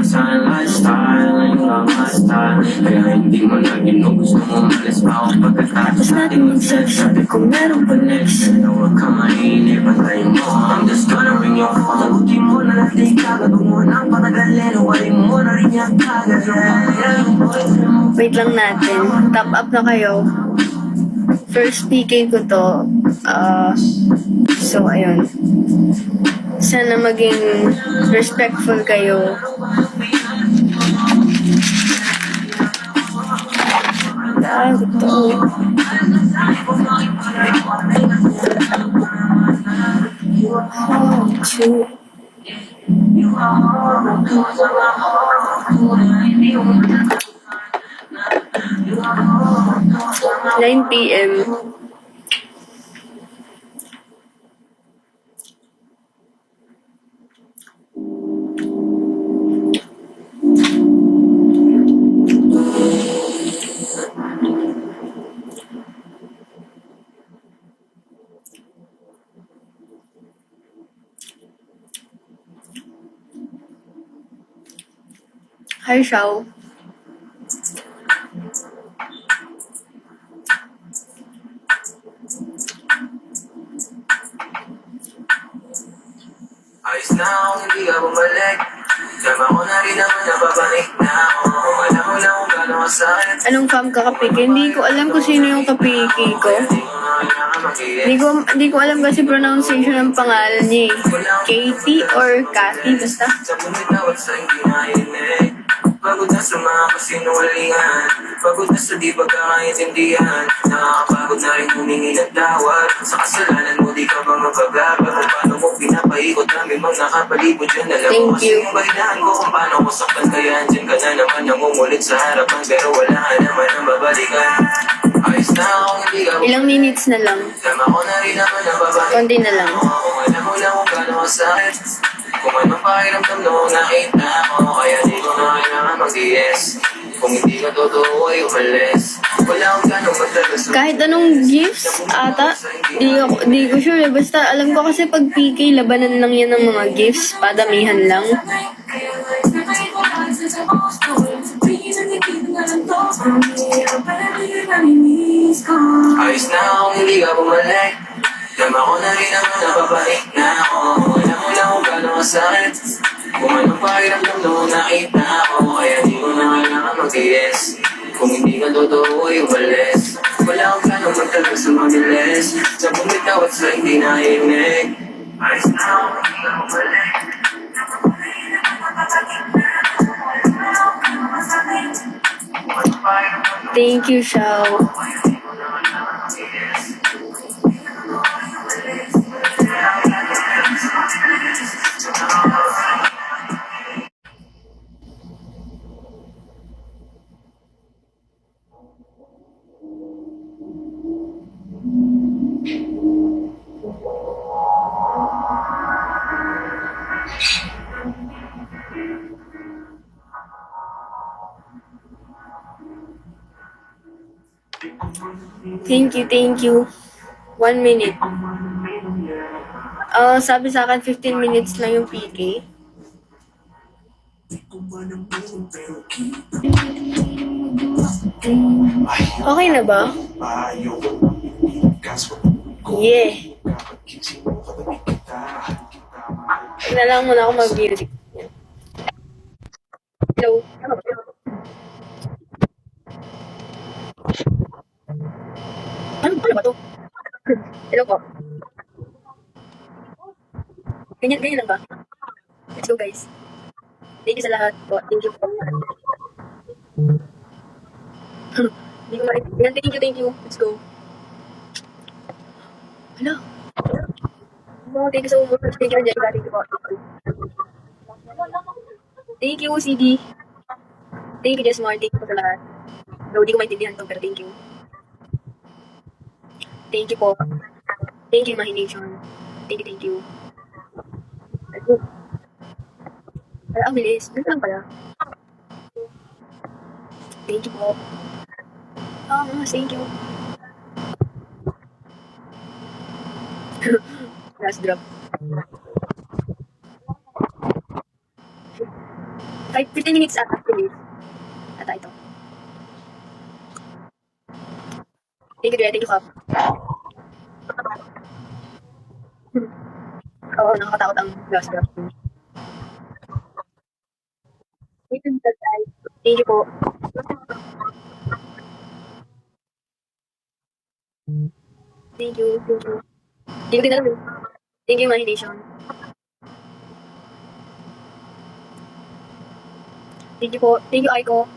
Sa lifestyle, ay mga style. Kaya hindi mo na ginugusto mo malis pa ako pagkatapos natin mag-sex. Sabi ko meron pa next. Na huwag ka mainip, pantay mo. I'm just gonna bring your phone. Sagutin mo na natin kagad. Huwag mo nang patagalin. Huwalin mo na rin yung kagad. Wait lang natin. Top up na kayo. First PK ko to. So, ayun. Sana maging respectful kayo. Ito. 9 p.m. Hi, Shao. Ayos na ako, hindi ka bumalik. Tama ko na rin naman nababanik na ako. Alam mo lang kung gano'ng kasakit. Anong fam ka kapiki? Hindi ko alam kung sino yung kapiki ko. Hindi ko alam kasi pronunciation ng pangalan niya eh. Katie or Cathy, basta. Sa bumitaw at sa hindi naiinig. Pagod na sa mga kasinungalingan. Pagod na sa di pagkakaintindihan. Nakakapagod na rin humingi ng tawad. Sa kasalanan mo di ka ba mapagaba? Kung paano mo pinapaikot namin mga nakapalibot dyan. Alam mo kasi yung bahinaan ko kung paano ko saktan. Kaya andyan ka na naman nangungulit sa harapan. Pero wala ka naman ang babalikan. Ayos na ako, hindi ka Ilang minutes na lang. tama ko na rin naman ang babalik. Konti na lang. Kung alam mo lang kung gano'ng kasakit. Kung anong pakiramdam noong nakita mo. Kaya di ko na kailangan mag-yes. Kung hindi ka totoo ay umalis. Wala akong gano'ng magtagas. Kahit anong gifts ata, di ko sure eh. Basta alam ko kasi pag PK, labanan lang yan ng mga gifts. Padamihan lang. Ayos na akong hindi ka bumalik. Tama ko na rin naman nababalik na ako. Alam mo lang kung gano'ng kasakit. Kung anong pakiramdam noong nakita ako. Kaya di ko na kailangan mag-yes. Kung hindi ka totoo ay umalis. Wala akong gano'ng magtagal sa mabilis. Sa bumitaw at sa hindi naiinig. Ayos na akong hindi ka bumalik. Thank you, Shao. Thank you. 1 minute. Sabi sa akin 15 minutes lang yung PK. Okay na ba? Yeah. Huwag na lang muna ako mag-music. Hello? Ano ba to? Hello po. Ganyan lang ba? Let's go guys. Thank you sa lahat po. Thank you po. Hindi ko ma-. Thank you. Let's go. Hello? Oh, thank you so much. Thank you, Angelica. Thank you po. Thank you, CD. Thank you, Jessmar. Thank you po sa lahat. Though di ko maintindihan to, pero thank you. Thank you po. Thank you, Mahination. Thank you. Let's go. Ay, ang bilis. Ganito lang pala. Thank you po. Thank you. Last drop. 15 minutes at actually. Ata ito. Thank you, Dre. Thank you, Kap. Oo, nakakatakot ang last draft. Thank you, Tatay. Thank you po. Thank you, thank you. Hindi ko din alam eh. Thank you, Imagination. Thank you po. Thank you, Aiko.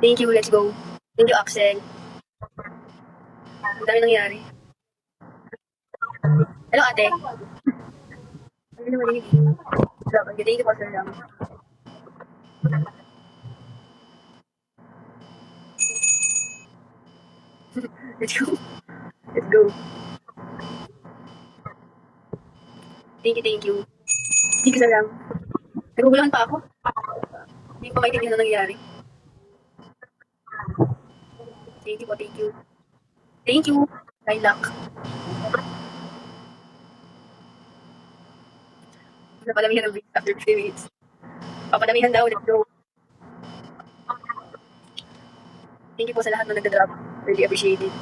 Thank you, let's go. Thank you, Axel. Ang dami nangyari. Hello, ate. Ano naman yun? Thank you po, sir. Let's go. Let's go. Thank you, thank you. Thank you, sir. Naguguluhan pa ako. Hindi ko maintindihan na nangyari. Thank you po, thank you. Thank you, Lilac. Napadamihan ng beats after 3 minutes. Papadamihan daw, let's go. Thank you po sa lahat na nagda-drop. Really appreciate it.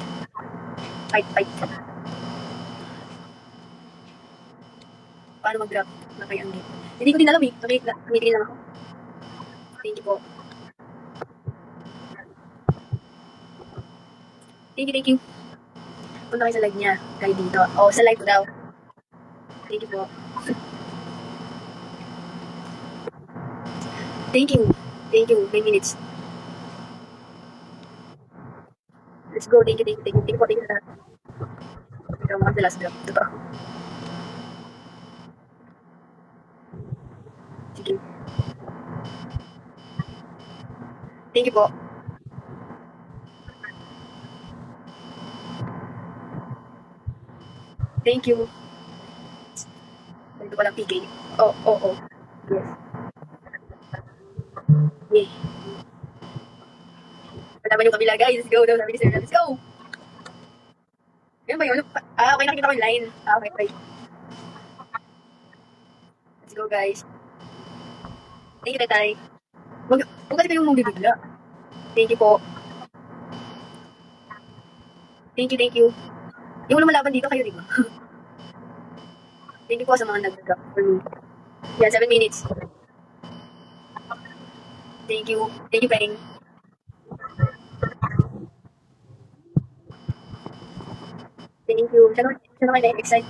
Fight, fight. Paano mag-drop na kay Andy? Hindi ko din alam eh. Tumitingin lang ako. Thank you po. Thank you, thank you. Punta kayo sa live niya. Kayo dito. Oh, sa live ko daw. Thank you po. Thank you. Thank you. 9 minutes. Let's go. Thank you, thank you, thank you. Thank you po, thank you sa lahat. Ikaw mga the last drop. Totoo. Sige. Thank you po. Thank you. Ganito palang PK. Oh, oh, oh. Yes. Yay. Pataban yung kabila, guys. Let's go daw. Sabi ni Sir. Let's go. Yan ba yun? Ah, okay. Nakikita ko yung line. Ah, okay. Okay. Let's go, guys. Thank you, Tatay. Huwag kasi kayong bibigla. Thank you po. Thank you, thank you. Yung lumalaban dito kayo, di ba? Thank you po sa mga nag-drop for me. Yan, 7 minutes. Thank you. Thank you, Peng. Thank you. Saan naman na-excite?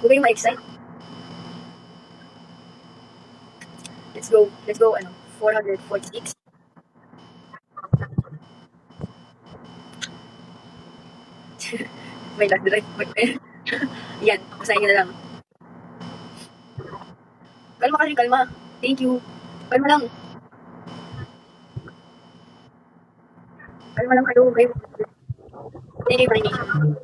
Huwag kayong ma-excite. Let's go. Let's go, 446. May last drive. Yan, basahin nyo na lang. Kalma kasi, kalma. Thank you. Kalma lang. Kalma lang kayo. Thank you, Imagination.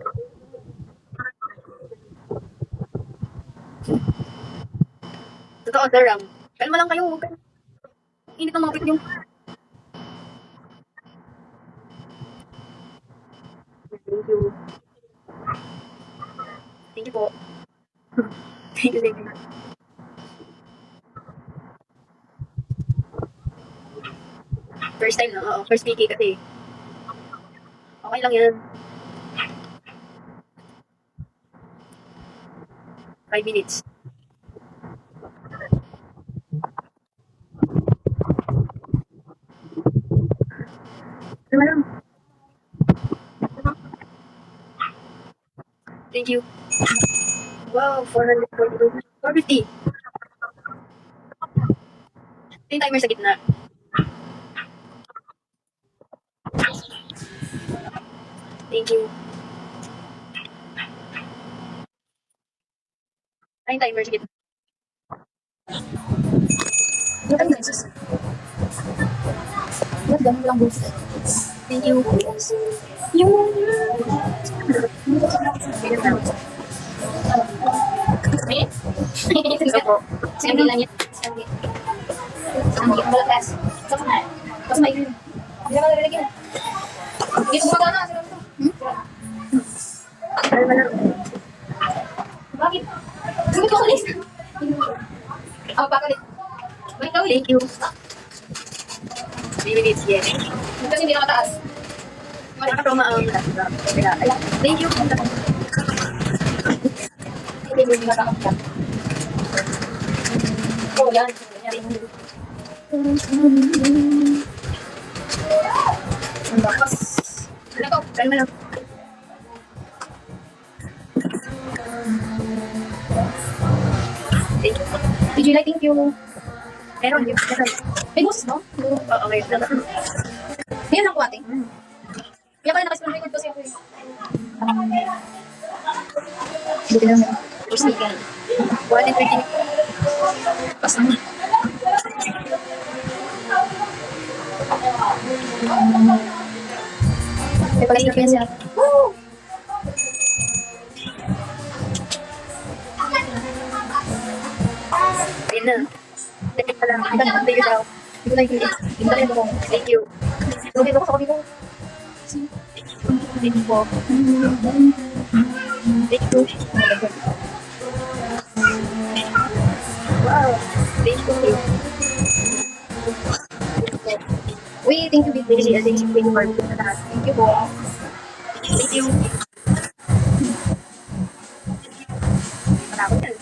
Totoo, sir. Kalma lang kayo. Init ng mga pito yung... Thank you. Thank you po. Thank you, thank you. First time na, oo. First PK kasi. Okay lang yan. 5 minutes. Ano lang? Thank you. Wow, 442. 450. Ito yung timer sa gitna. Thank you. Ay, timer sa gitna. Thank you. Sige lang yan. Sige, balas. Tapos may hindi naman nalagyan. Dito mo na. Kalma lang. Bakit? Bakit ko ulit? Ako pa ulit. Balik ka ulit. Thank you. 3 minutes, yes. Kasi hindi nakataas. Nakaproma ang laptop. Kaya, ayan. Thank you. Hindi nakataas. Oh, yan. Ang bakas. Ano to? Try mo lang. Thank you. Did you like? Thank you. Meron yun. Meron. May boses, no? Oo, okay. Ngayon lang po ate. Kaya pala naka-screen record kasi ako eh. Buti lang yun. Or sneaker. 1 and 30. Pas naman. May pala yung siya. Woo! Ayun na. Thank you lang. Thank you daw. Hindi ko nakikita. Hindi ko nakikita ko. Thank you. Lugay ko sa kabi ko. Thank you po. Thank you. Wow. Thank you. Uy, thank you, Big Thank you. Baby. Thank you. Thank you for the lahat. Thank you po. Thank you. Matakot yan.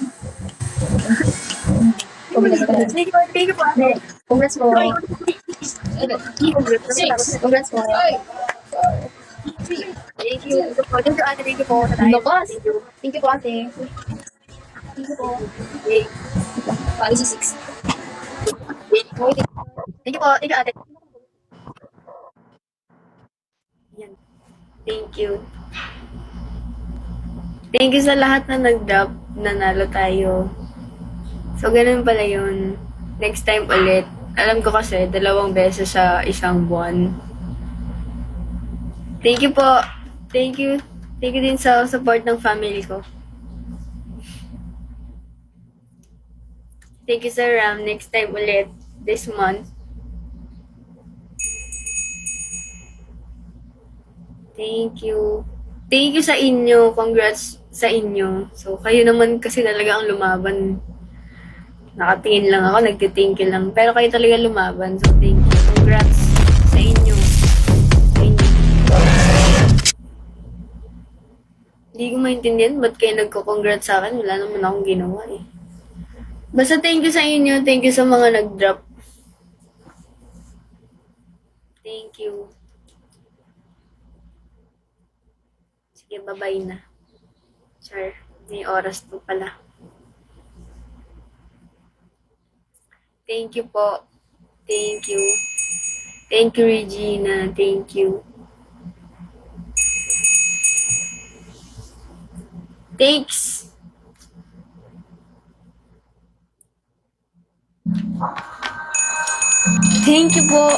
Thank you. Thank you po. Ate. Congrats po. Congrats. Congrats po. Thank you. Thank you, ate. Thank you po sa tayo. Lakas. Thank you. Thank you po, ate. Thank you po. Yay. Pali si 6. Thank you po. Thank you, ate. Yan. Thank you. Thank you sa lahat na nag-drop. Nanalo tayo. So, ganun pala yun. Next time ulit. Alam ko kasi, 2 beses sa isang buwan. Thank you po. Thank you. Thank you din sa support ng family ko. Thank you, Sir Ram. Next time ulit. This month. Thank you. Thank you sa inyo. Congrats sa inyo. So, kayo naman kasi talaga ang lumaban. Nakatingin lang ako, nagtitingin lang. Pero kayo talaga lumaban. So, thank you. Congrats sa inyo. Sa inyo. Hindi ko maintindihan ba't kayo nagko-congrats sa akin. Wala naman akong ginawa eh. Basta thank you sa inyo. Thank you sa mga nag-drop. Thank you. Sige, bye-bye na. Char, may oras po pala. Thank you po. Thank you. Thank you, Regina. Thank you. Thanks. Thank you po.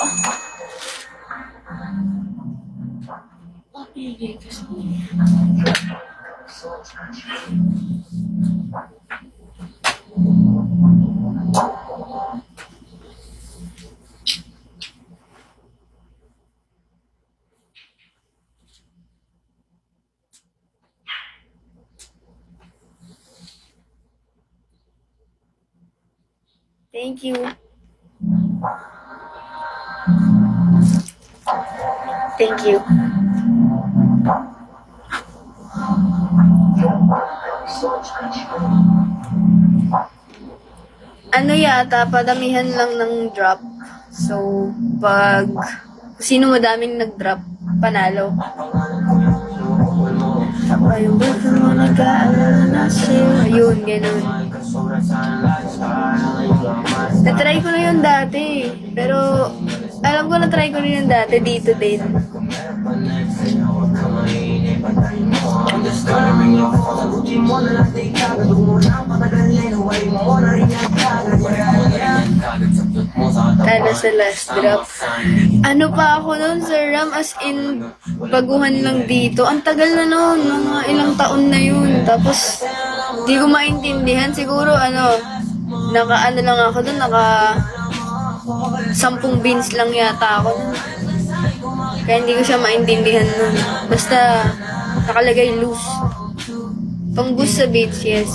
Thank you. Thank you. Ano yata, padamihan lang ng drop. So, pag sino madaming nag-drop, panalo. Ayun, ba't mo nag-aalala na sa'yo? Ayun, ganun. Na-try ko na yun dati. Pero, alam ko na-try ko na yun dati dito din. Tala sa last drop. Ano pa ako nun, Sir Ram? As in, baguhan lang dito. Ang tagal na nun. Mga ilang taon na yun. Tapos, di ko maintindihan. Siguro, naka-ano lang ako dun, 10 beans lang yata ako nun. Kaya hindi ko siya maintindihan nun. Basta, nakalagay loose. Pang boost sa beats, yes.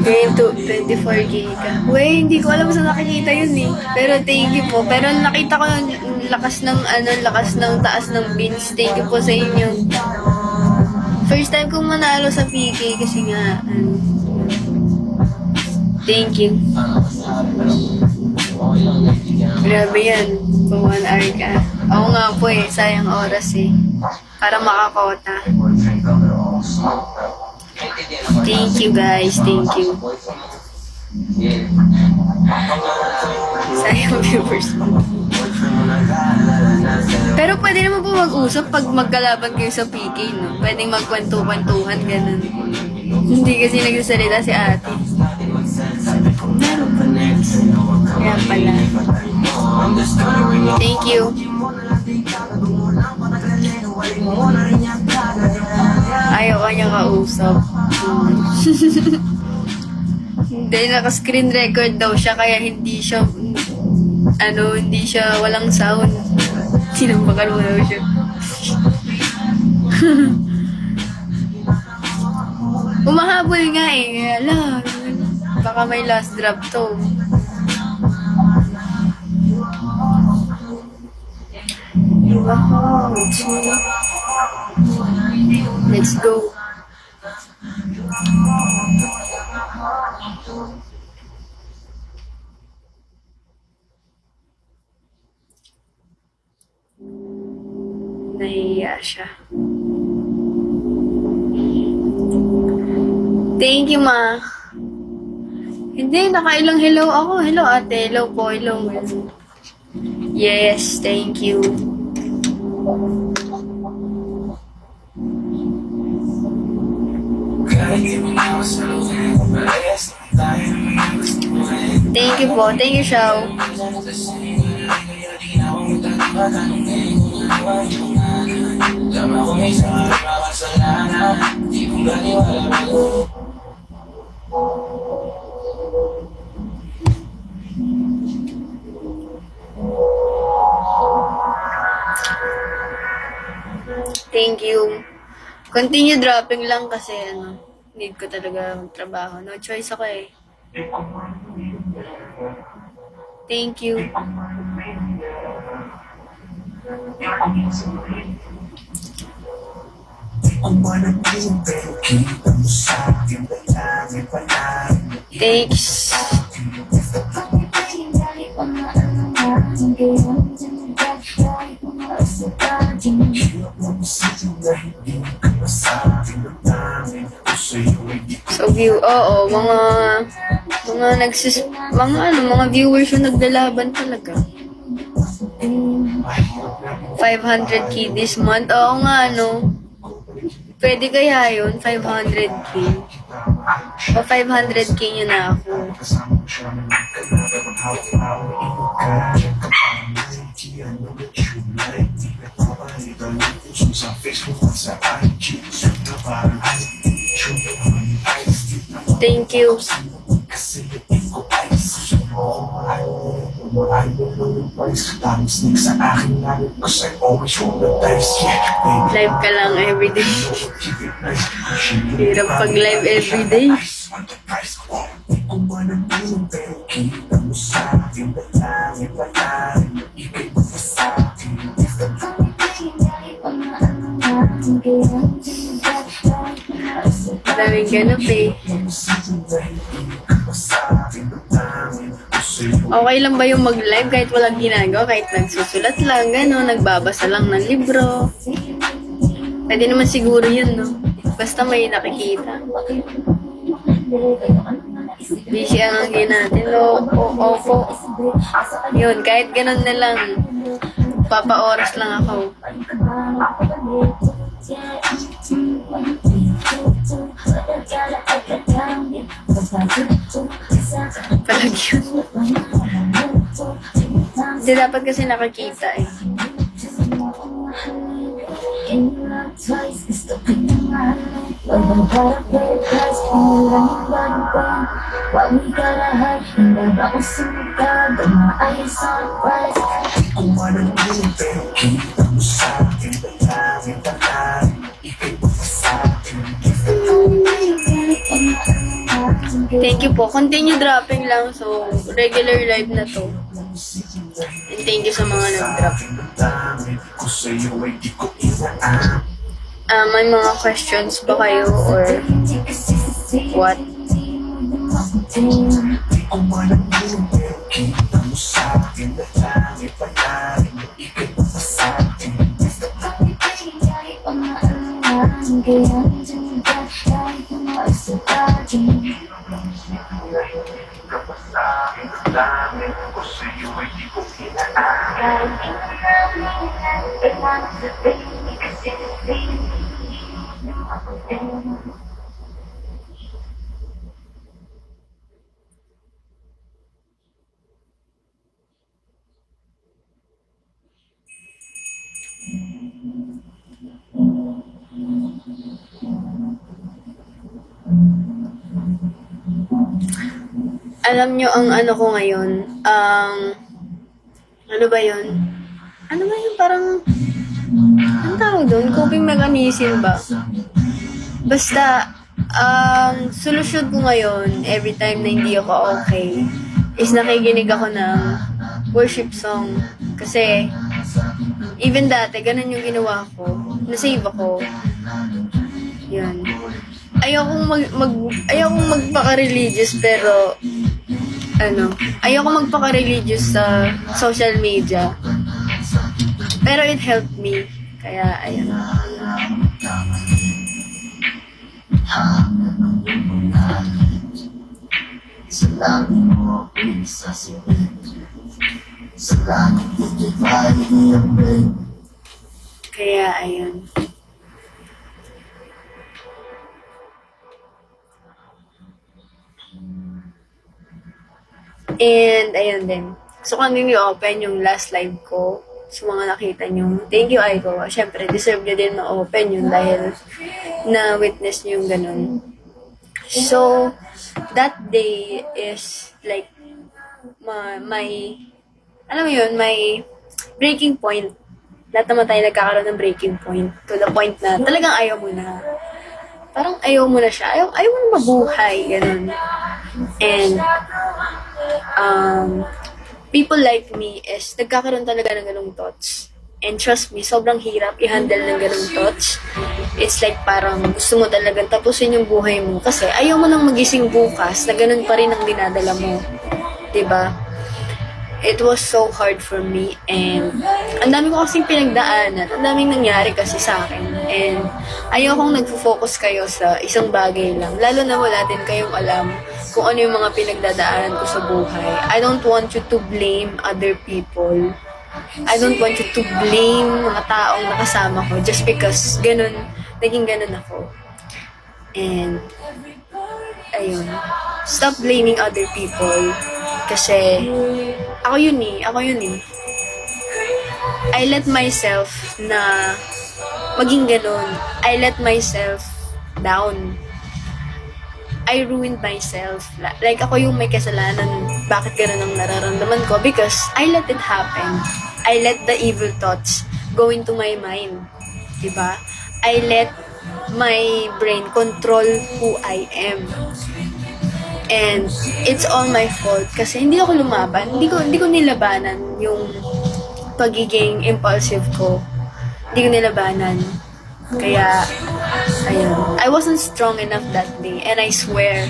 Game to 24 giga. Wey, hindi ko alam saan nakikita yun eh. Pero thank you po. Pero nakita ko yung lakas ng lakas ng taas ng beans. Thank you po sa inyo. First time kong manalo sa PK kasi nga, thank you. Grabe yan. Kung 1 hour ka. Ako nga po eh, sayang oras eh. Para makakota. Thank you guys, thank you. Sayang viewers. Pero pwede naman po mag-usap pag magkalaban kayo sa PK, no? Pwedeng magkwentu-kwentuhan, ganun. Hindi kasi nagsasalita si ate. Kaya pala. Thank you. Ayaw ka niya kausap. Hindi, naka-screen record daw siya, kaya hindi siya, hindi siya walang sound. Sinampakan mo daw siya. Umahabol nga eh. Ala, baka may last drop to. Let's go. Nahiya siya. Thank you, ma. Hindi, nakailang hello ako. Hello, ate. Hello po. Hello. Yes, thank you. Thank you po. Thank you, Shao. Thank you. Continue dropping lang kasi need ko talaga magtrabaho. No choice ako eh. Thank you. Thanks. So view, mga viewers yung naglalaban talaga. 500k this month. Oo nga, Pwede kaya yun, 500k. O 500k nyo na ako. Thank you. Live ka lang everyday. Hirap pag live everyday. Daming ganap eh. Okay lang ba yung mag-live kahit walang ginagawa, kahit nagsusulat lang, nagbabasa lang ng libro? Pwede naman siguro yun, Basta may nakikita. Busy ang hangin natin. Opo. Yun, kahit ganun na lang. Papa-oras lang ako. Palag yun. Hindi dapat kasi nakakita eh. Thank you po. Continue dropping lang. So, regular live na to. And thank you sa mga nag-drop. May mga questions ba kayo or what? Alam nyo ang ano ko ngayon, ano ba yun? Ano ba yun? Parang, ang tawag doon? Coping mechanism ba? Basta, solusyon ko ngayon, every time na hindi ako okay, is nakikinig ako ng worship song. Kasi, even dati, ganun yung ginawa ko. Nasave ako. Yun. Ayokong magpaka-religious, pero, ayokong magpaka-religious sa social media. Pero it helped me. Kaya, ayun. Kaya, ayun. And, ayun din. So, kung hindi open yung last live ko, sa mga nakita nyo, thank you, Aiko. Siyempre, deserve nyo din ma-open yun dahil na-witness nyo yung ganun. So, that day is like, alam mo yun, may breaking point. Lahat naman tayo nagkakaroon ng breaking point. To the point na talagang ayaw mo na. Parang ayaw mo na siya. Ayaw mo na mabuhay. Ganun. And, people like me is nagkakaroon talaga ng ganung thoughts. And trust me, sobrang hirap i-handle ng ganung thoughts. It's like parang gusto mo talagang tapusin yung buhay mo kasi ayaw mo nang magising bukas na ganun pa rin ang dinadala mo. 'Di ba? It was so hard for me and ang dami ko kasing pinagdaanan, ang daming nangyari kasi sa akin. And ayokong nagfo-focus kayo sa isang bagay lang. Lalo na wala din kayong alam kung ano yung mga pinagdadaanan ko sa buhay. I don't want you to blame other people. I don't want you to blame mga taong nakasama ko just because naging ganun ako. And ayun, stop blaming other people kasi ako yun eh. I let myself na maging ganun. I let myself down. I ruined myself. Like, ako yung may kasalanan. Bakit ganun ang nararamdaman ko? Because I let it happen. I let the evil thoughts go into my mind. Diba? I let my brain control who I am. And it's all my fault kasi hindi ako lumaban. Hindi ko nilabanan yung pagiging impulsive ko. Hindi ko nilabanan. Kaya, ayun. I wasn't strong enough that day. And I swear,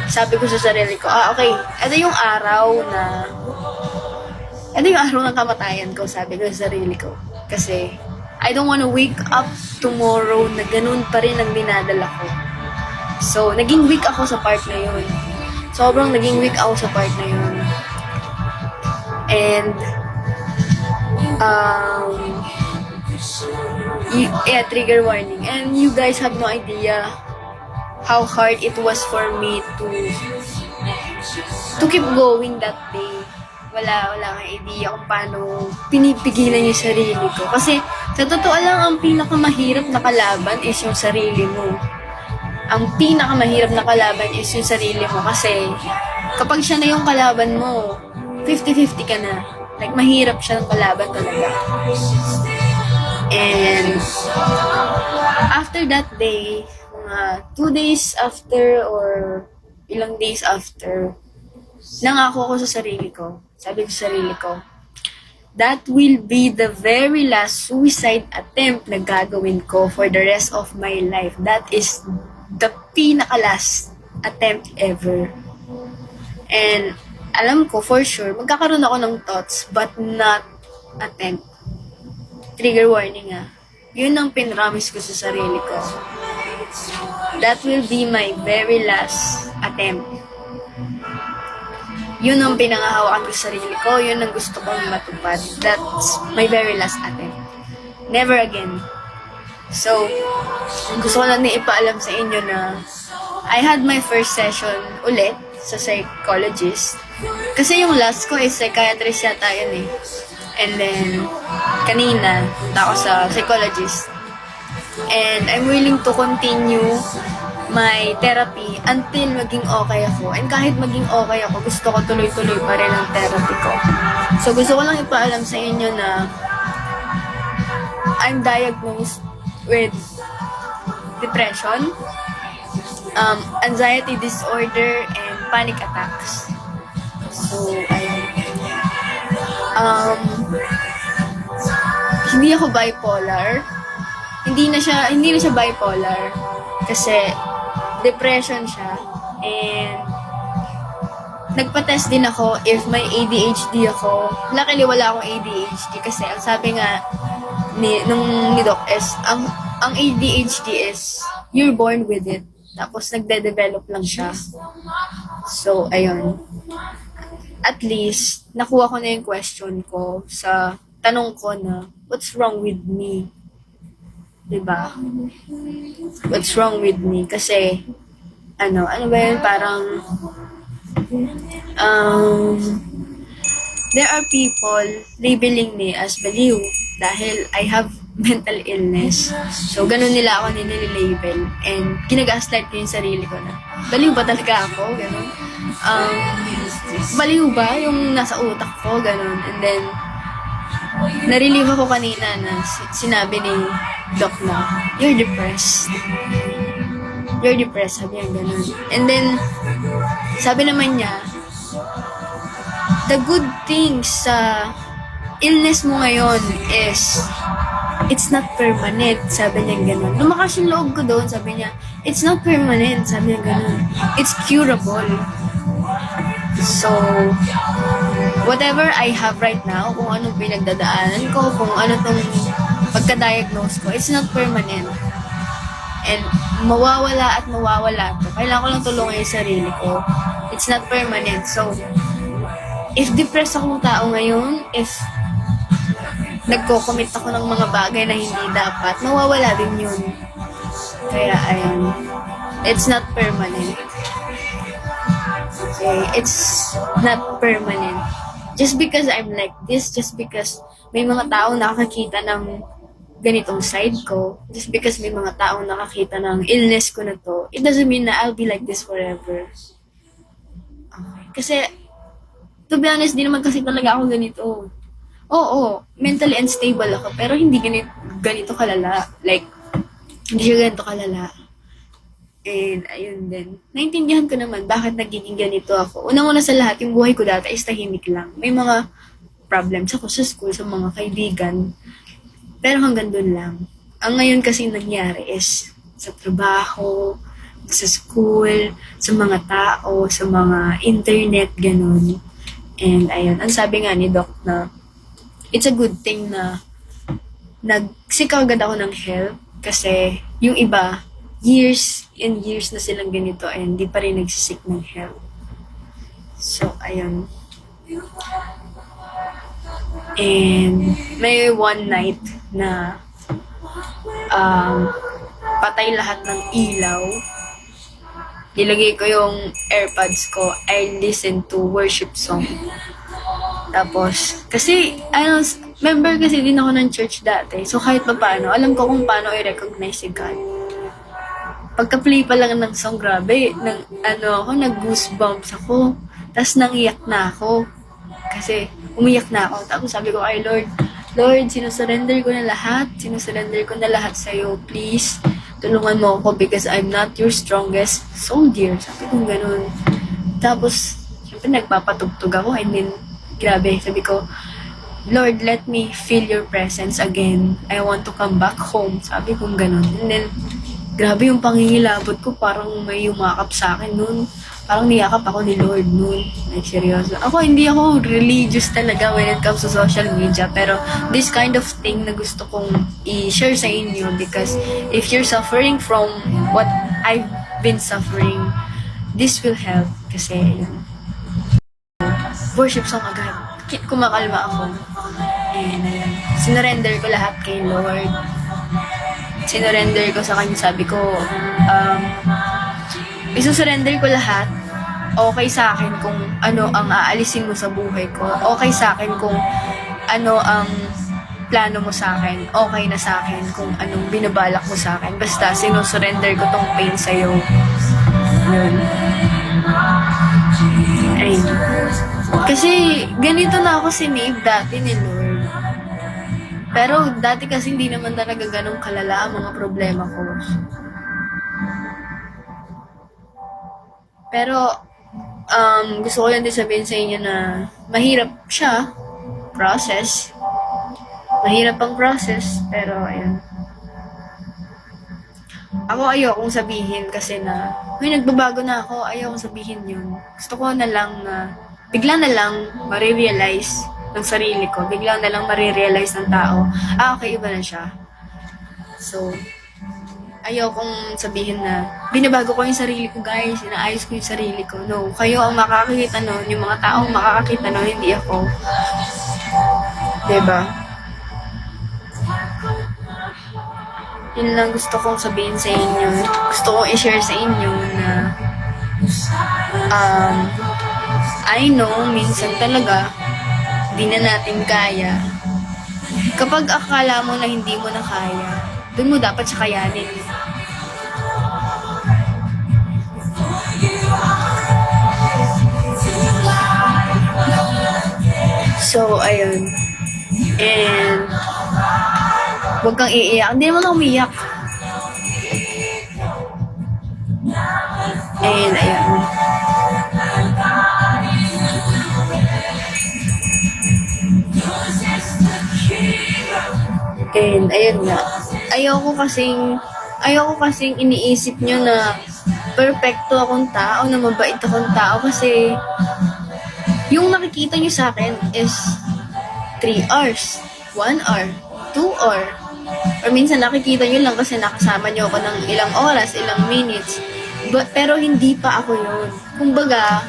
sabi ko sa sarili ko, okay, ito yung araw ng kamatayan ko, sabi ko sa sarili ko. Kasi, I don't wanna wake up tomorrow na ganun pa rin ang dinadala ko. So, naging weak ako sa part na yun. Sobrang naging weak ako sa part na yun. And, trigger warning. And you guys have no idea how hard it was for me to keep going that day. Wala kang idea kung paano pinipigilan yung sarili ko. Kasi, sa totoo lang, ang pinakamahirap na kalaban is yung sarili mo. Ang pinakamahirap na kalaban is yung sarili mo. Kasi, kapag siya na yung kalaban mo, 50-50 ka na. Like, mahirap siya ng kalaban talaga. And, after that day, 2 days after or ilang days after, nangako ko sa sarili ko. Sabi ko sa sarili ko, that will be the very last suicide attempt na gagawin ko for the rest of my life. That is the pinaka-last attempt ever. And alam ko for sure, magkakaroon ako ng thoughts, but not attempt. Trigger warning ah. Yun ang pinramis ko sa sarili ko. That will be my very last attempt. Yun ang pinangahawakan ko sa sarili ko. Yun ang gusto kong matupad. That's my very last attempt. Never again. So, gusto ko lang din ipaalam sa inyo na I had my first session ulit sa psychologist. Kasi yung last ko is psychiatrist yata yun eh. And then, kanina, punta ako sa psychologist. And I'm willing to continue my therapy until maging okay ako. And kahit maging okay ako, gusto ko tuloy-tuloy pa rin ang therapy ko. So, gusto ko lang ipaalam sa inyo na I'm diagnosed with depression, anxiety disorder, and panic attacks. So, ayun. Hindi ako bipolar. Hindi na siya bipolar kasi depression siya, and nagpa-test din ako if may ADHD ako. Luckily wala akong ADHD kasi ang sabi nga ni Doc is ang ADHD is you're born with it. Tapos nagde-develop lang siya. So ayun. At least nakuha ko na yung question ko sa tanong ko na what's wrong with me? Diba? What's wrong with me? Kasi, ano ba yun? Parang, there are people labeling me as baliw dahil I have mental illness. So, ganun nila ako nililabel. And, ginagaslight ko yung sarili ko na, baliw ba talaga ako? Ganun. Baliw ba yung nasa utak ko? Ganun. And then, narelieve ako kanina na sinabi ni Doc na, you're depressed. You're depressed, sabi niya ganun. And then, sabi naman niya, the good thing sa illness mo ngayon is, it's not permanent, sabi niya ganun. Lumakas yung loob ko doon, sabi niya, it's not permanent, sabi niya ganun. It's curable. So, whatever I have right now, kung anong pinagdadaanan ko, kung ano tong pagka-diagnose ko, it's not permanent. And mawawala at mawawala to. Kailangan ko lang tulungan yung sarili ko. It's not permanent. So, if depressed akong tao ngayon, if nagko-commit ako ng mga bagay na hindi dapat, mawawala din yun. Kaya, ayun. It's not permanent. Okay? It's not permanent. Just because I'm like this, just because may mga taong nakakita ng ganitong side ko, just because may mga taong nakakita ng illness ko na to, it doesn't mean na I'll be like this forever. Okay. Kasi, to be honest, di naman kasi talaga ako ganito. Oo, mentally unstable ako, pero hindi ganito kalala. Like, hindi siya ganito kalala. And, ayun din. Naintindihan ko naman bakit nagiging ganito ako. Unang-una sa lahat, yung buhay ko dati is tahimik lang. May mga problems ako sa school, sa mga kaibigan. Pero hanggang dun lang. Ang ngayon kasi nangyari is sa trabaho, sa school, sa mga tao, sa mga internet, ganun. And, ayun. Ang sabi nga ni Doc na it's a good thing na nag-seek agad ako ng help kasi yung iba, years and years na silang ganito and di pa rin nagsisik ng help. So, ayun. And may one night na patay lahat ng ilaw. Nilagay ko yung AirPods ko. I listen to worship song. Tapos, kasi, member kasi din ako ng church dati. So, kahit pa paano, alam ko kung paano i-recognize si God. Pagka-play pa lang ng song, grabe, nag-goosebumps ako. Tapos nangiyak na ako. Kasi umiyak na ako. Tapos sabi ko kay Lord, sinusurrender ko na lahat. Sinusurrender ko na lahat sa'yo. Please, tulungan mo ako because I'm not your strongest soldier. Sabi ko ganun. Tapos, syempre nagpapatugtog ako and then, grabe, sabi ko, Lord, let me feel your presence again. I want to come back home. Sabi ko ganun. And then, grabe yung pangingilabot ko, parang may yumakap sa akin nun. Parang niyakap ako ni Lord nun. Like, seryoso. Ako, hindi ako religious talaga when it comes to social media. Pero, this kind of thing na gusto kong i-share sa inyo because if you're suffering from what I've been suffering, this will help. Kasi, yun. Worship song agad. Kumakalma ako. And, ayun. Sinurrender ko lahat kay Lord. Sinurrender ko sa kanya. Sabi ko, isusurrender ko lahat. Okay sa akin kung ano ang aalisin mo sa buhay ko. Okay sa akin kung ano ang plano mo sa akin. Okay na sa akin kung anong binabalak mo sa akin. Basta sinusurrender ko tong pain sa'yo. Yun. Ayun. Kasi ganito na ako sinave dati ni Lord. Pero dati kasi hindi naman talaga ganun kalala ang mga problema ko. Pero, gusto ko lang din sabihin sa inyo na mahirap siya, process. Mahirap ang process, pero ayun. Ako ayokong sabihin kasi na, nagbabago na ako, ayokong sabihin yun. Gusto ko na lang na, bigla na lang marirealize ng sarili ko, bigla na lang marirealize ng tao, okay, iba na siya. So, ayokong sabihin na binabago ko yung sarili ko, guys, inaayos ko yung sarili ko. No, kayo ang makakakita nun, yung mga taong makakakita nun, hindi ako. Diba? Yun lang gusto kong sabihin sa inyo. Gusto kong i-share sa inyo na I know, minsan talaga di na natin kaya. Kapag akala mo na hindi mo na kaya, doon mo dapat siya kayanin. So, ayun. And, huwag kang iiyak. Hindi naman ako umiyak. And, ayun. And, ayun nga. Ayoko kasing iniisip nyo na perfecto akong tao, na mabait akong tao kasi yung nakikita nyo sa akin is 3 hours, 1 hour, 2 hour. Or minsan nakikita nyo lang kasi nakasama nyo ako ng ilang oras, ilang minutes. Pero hindi pa ako yun. Kumbaga,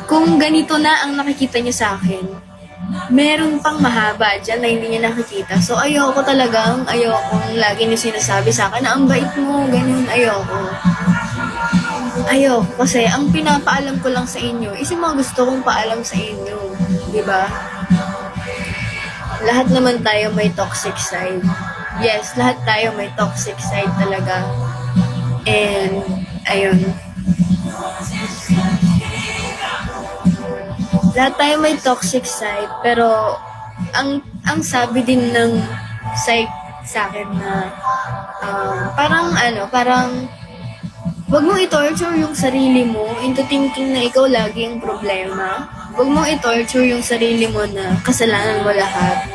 kung ganito na ang nakikita nyo sa akin, meron pang mahaba dyan na hindi niya nakikita. So, ayokong lagi niyo sinasabi sa akin na ang bait mo, ganyan, ayoko. Kasi ang pinapaalam ko lang sa inyo is yung mga gusto kong paalam sa inyo. Diba? Lahat naman tayo may toxic side. Yes, lahat tayo may toxic side talaga. And, ayun. Lahat tayo may toxic side, pero ang sabi din ng psych sa akin na parang wag mong i-torture yung sarili mo into thinking na ikaw lagi ang problema. Wag mong i-torture yung sarili mo na kasalanan mo lahat.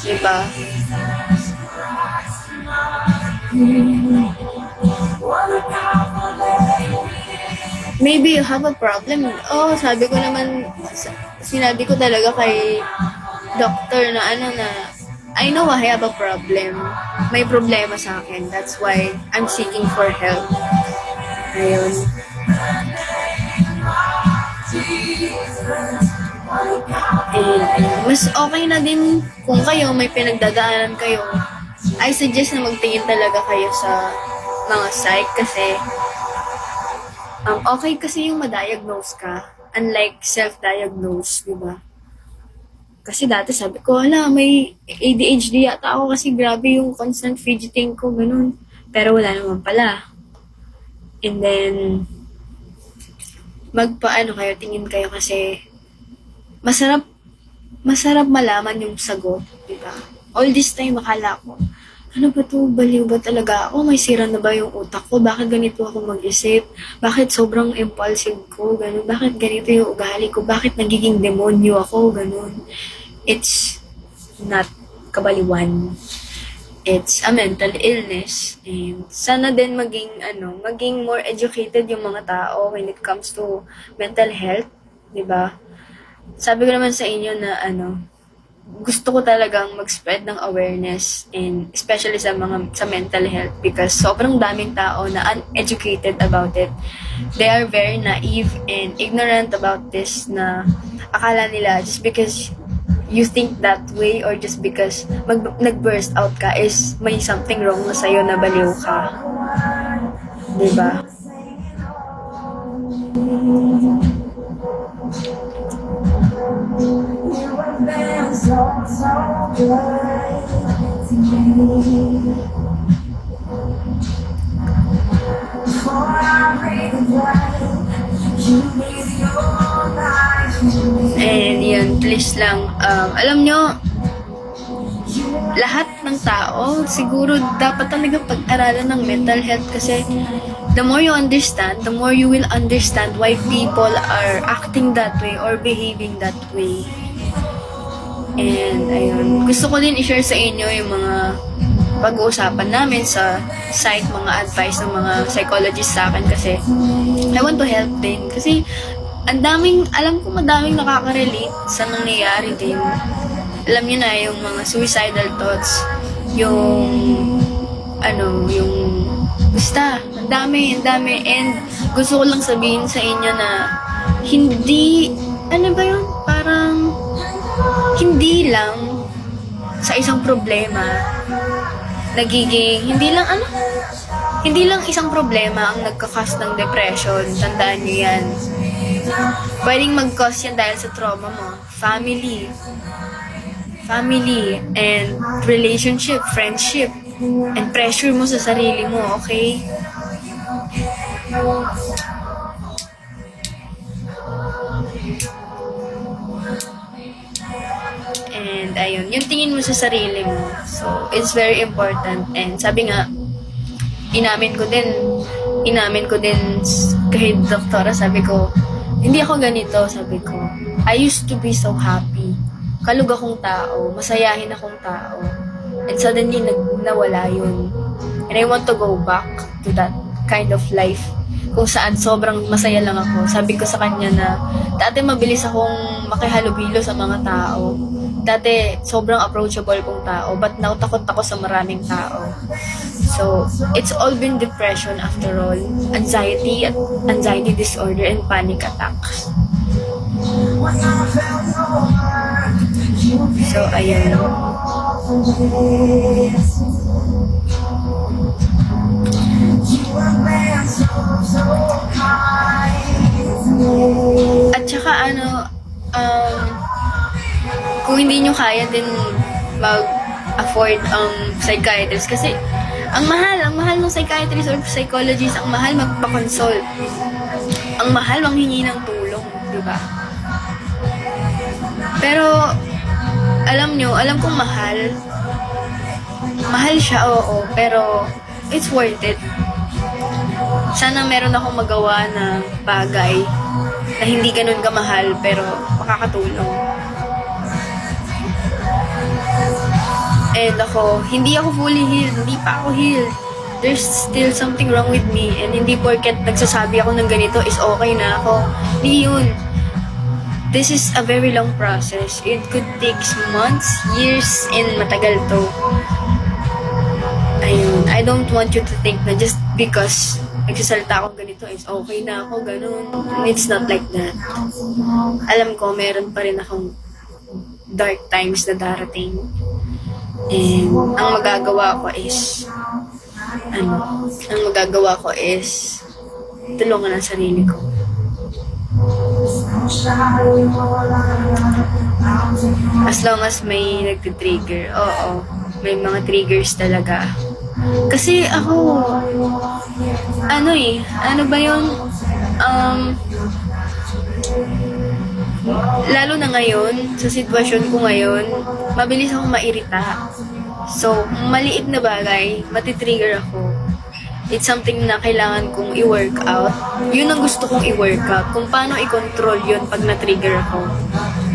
Diba? Maybe you have a problem. Oh, sinabi ko talaga kay doctor na I know I have a problem. May problema sa akin. That's why I'm seeking for help. Ayun. Mas okay na din kung kayo may pinagdadaanan kayo. I suggest na magtingin talaga kayo sa mga psych kasi okay kasi yung ma-diagnose ka, unlike self-diagnose, di ba? Kasi dati sabi ko, may ADHD yata ako kasi grabe yung constant fidgeting ko, ganun. Pero wala naman pala. And then, kayo, tingin kayo kasi masarap malaman yung sagot, di ba? All this time, akala ko, ano ba to? Baliw ba talaga ako? May sira na ba yung utak ko? Bakit ganito ako mag-isip? Bakit sobrang impulsive ko? Ganun. Bakit ganito yung ugali ko? Bakit nagiging demonyo ako? Ganun. It's not kabaliwan. It's a mental illness. And sana din maging more educated yung mga tao when it comes to mental health. 'Di ba? Sabi ko naman sa inyo na gusto ko talagang mag-spread ng awareness and especially sa mental health because sobrang daming tao na uneducated about it. They are very naive and ignorant about this na akala nila just because you think that way or just because nag-burst out ka is may something wrong na sa'yo na baliw ka. Diba? And yun, please lang, alam nyo, lahat ng tao, siguro dapat talaga pag-aralan ng mental health kasi the more you understand, the more you will understand why people are acting that way or behaving that way. And ayun, gusto ko din i-share sa inyo yung mga pag-uusapan namin sa site, mga advice ng mga psychologists sa akin kasi I want to help din. Kasi alam ko madaming nakaka-relate sa nangyayari din. Alam niyo na yung mga suicidal thoughts, yung basta, ang dami, and gusto ko lang sabihin sa inyo na hindi, parang hindi lang sa isang problema hindi lang isang problema ang nagka-cause ng depression. Tandaan niyo yan. Pwedeng mag-cause yan dahil sa trauma mo. Family, and relationship, friendship, and pressure mo sa sarili mo, okay? And ayun, yung tingin mo sa sarili mo. So, it's very important. And sabi nga, inamin ko din kahit doktora, sabi ko, hindi ako ganito, sabi ko. I used to be so happy. Kalug akong tao, masayahin akong tao. And suddenly, nawala yun. And I want to go back to that kind of life kung saan sobrang masaya lang ako. Sabi ko sa kanya na dati mabilis akong makihalubilo sa mga tao. Dati sobrang approachable kong tao, but now takot ako sa maraming tao. So, it's all been depression after all. Anxiety disorder, and panic attacks. So, ayun. At saka kung hindi nyo kaya din mag-afford ang psychiatrist kasi ang mahal ng psychiatrist or psychologist, ang mahal magpa-consult. Ang mahal manghingi ng tulong, di ba? Pero alam kong mahal siya, oo, pero it's worth it. Sana meron akong magawa na bagay na hindi ganun kamahal pero makakatulong. And hindi ako fully healed. Hindi pa ako healed. There's still something wrong with me. And hindi porket nagsasabi ako ng ganito is okay na ako. Hindi yun. This is a very long process. It could take months, years, and matagal to. Ayun. I don't want you to think na just because nagsasalita akong ganito is okay na ako, ganun. It's not like that. Alam ko, meron pa rin akong dark times na darating. And ang magagawa ko is tulungan ang sarili ko. As long as may nagtitrigger, oo, may mga triggers talaga. Kasi ako, ano ba yun? Lalo na ngayon, sa sitwasyon ko ngayon, mabilis akong mairita. So, maliit na bagay, matitrigger ako. It's something na kailangan kong i-work out. Yun ang gusto kong i-work out. Kung paano i-control yun pag na-trigger ako.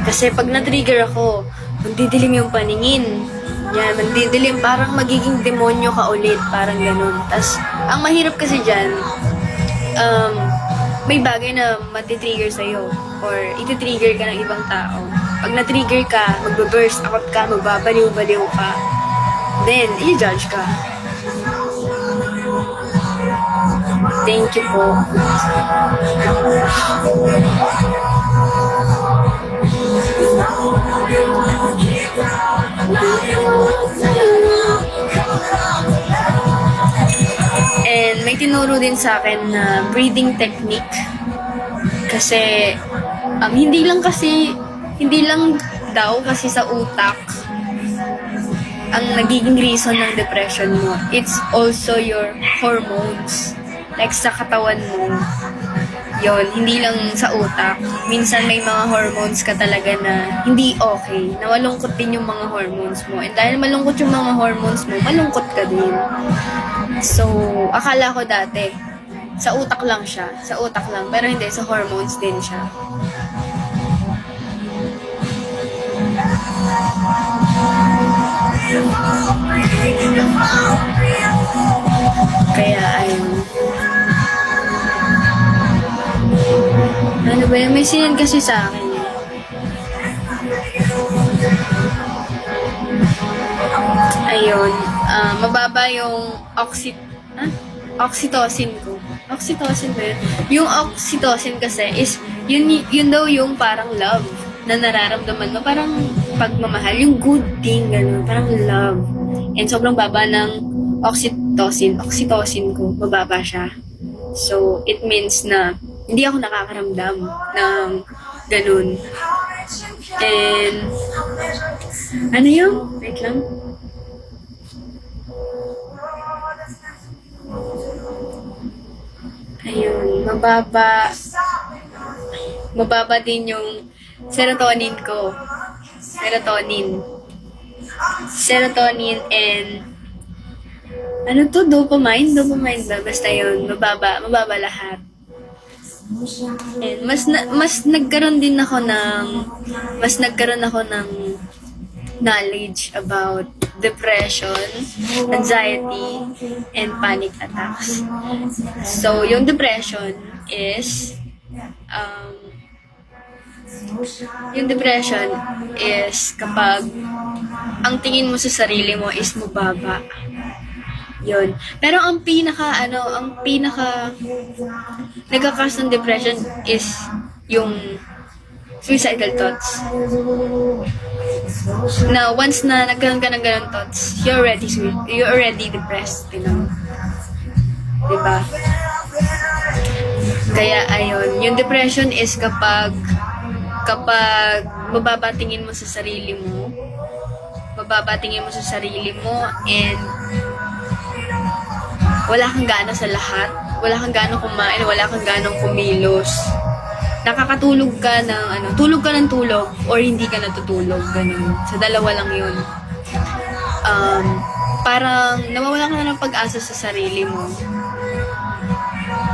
Kasi pag na-trigger ako, magdidilim yung paningin. Yan, magdidilim. Parang magiging demonyo ka ulit. Parang ganun. Tas, ang mahirap kasi dyan, may bagay na matitrigger sa'yo. Or ititrigger ka ng ibang tao. Pag na-trigger ka, magbe-burst out ka, magbabaliw-baliw ka. Then, i-judge ka. Thank you po. And may tinuro din sa akin na breathing technique. Kasi, hindi lang daw kasi sa utak ang nagiging reason ng depression mo. It's also your hormones. Like sa katawan mo. Yon, hindi lang sa utak. Minsan may mga hormones ka talaga na hindi okay. Na malungkot din yung mga hormones mo. And dahil malungkot yung mga hormones mo, malungkot ka din. So, akala ko dati, sa utak lang siya. Sa utak lang. Pero hindi, sa hormones din siya. Kaya, ayun. Ano ba yun? May sinend kasi sa akin. Ayun. Mababa yung oxytocin ko. Oxytocin ba yun? Yung oxytocin kasi is, yun daw yung parang love na nararamdaman mo. Parang pagmamahal. Yung good thing, gano'n. Parang love. And sobrang baba ng oxytocin ko. Mababa siya. So, it means na hindi ako nakakaramdam ng ganun. And, ano yun? Wait lang. Ayun, mababa din yung serotonin ko. Serotonin and ano to? Dopamine ba? Basta yun, mababa lahat. And mas nagkaroon ako ng knowledge about depression, anxiety, and panic attacks. So, yung depression is kapag ang tingin mo sa sarili mo is mababa. Yun. Pero ang pinaka nagka-cause ng depression is yung suicidal thoughts. Na once na nagkaroon ka ng ganun thoughts, you're already depressed, you know. Diba? Kaya ayun, yung depression is kapag mababa tingin mo sa sarili mo and wala kang gana sa lahat, wala kang ganong kumain, wala kang ganong kumilos. Nakakatulog ka ng tulog or hindi ka natutulog, ganun. Sa dalawa lang yun. Parang nawawala ka na ng pag-asa sa sarili mo.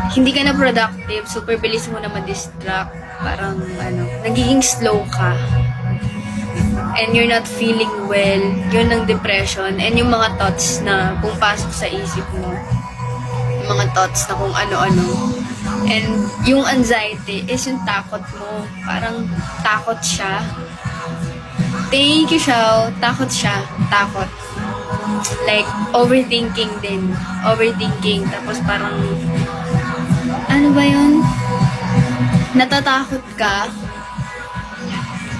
Hindi ka na productive, super bilis mo na ma-distract. Parang nagiging slow ka. And you're not feeling well. Yun ang depression. And yung mga thoughts na pumapasok sa isip mo. Yung mga thoughts na kung ano-ano. And yung anxiety is yung takot mo. Parang takot siya. Thank you, Shao. Takot siya. Takot. Like, overthinking din. Overthinking. Tapos parang, ano ba yun? Natatakot ka.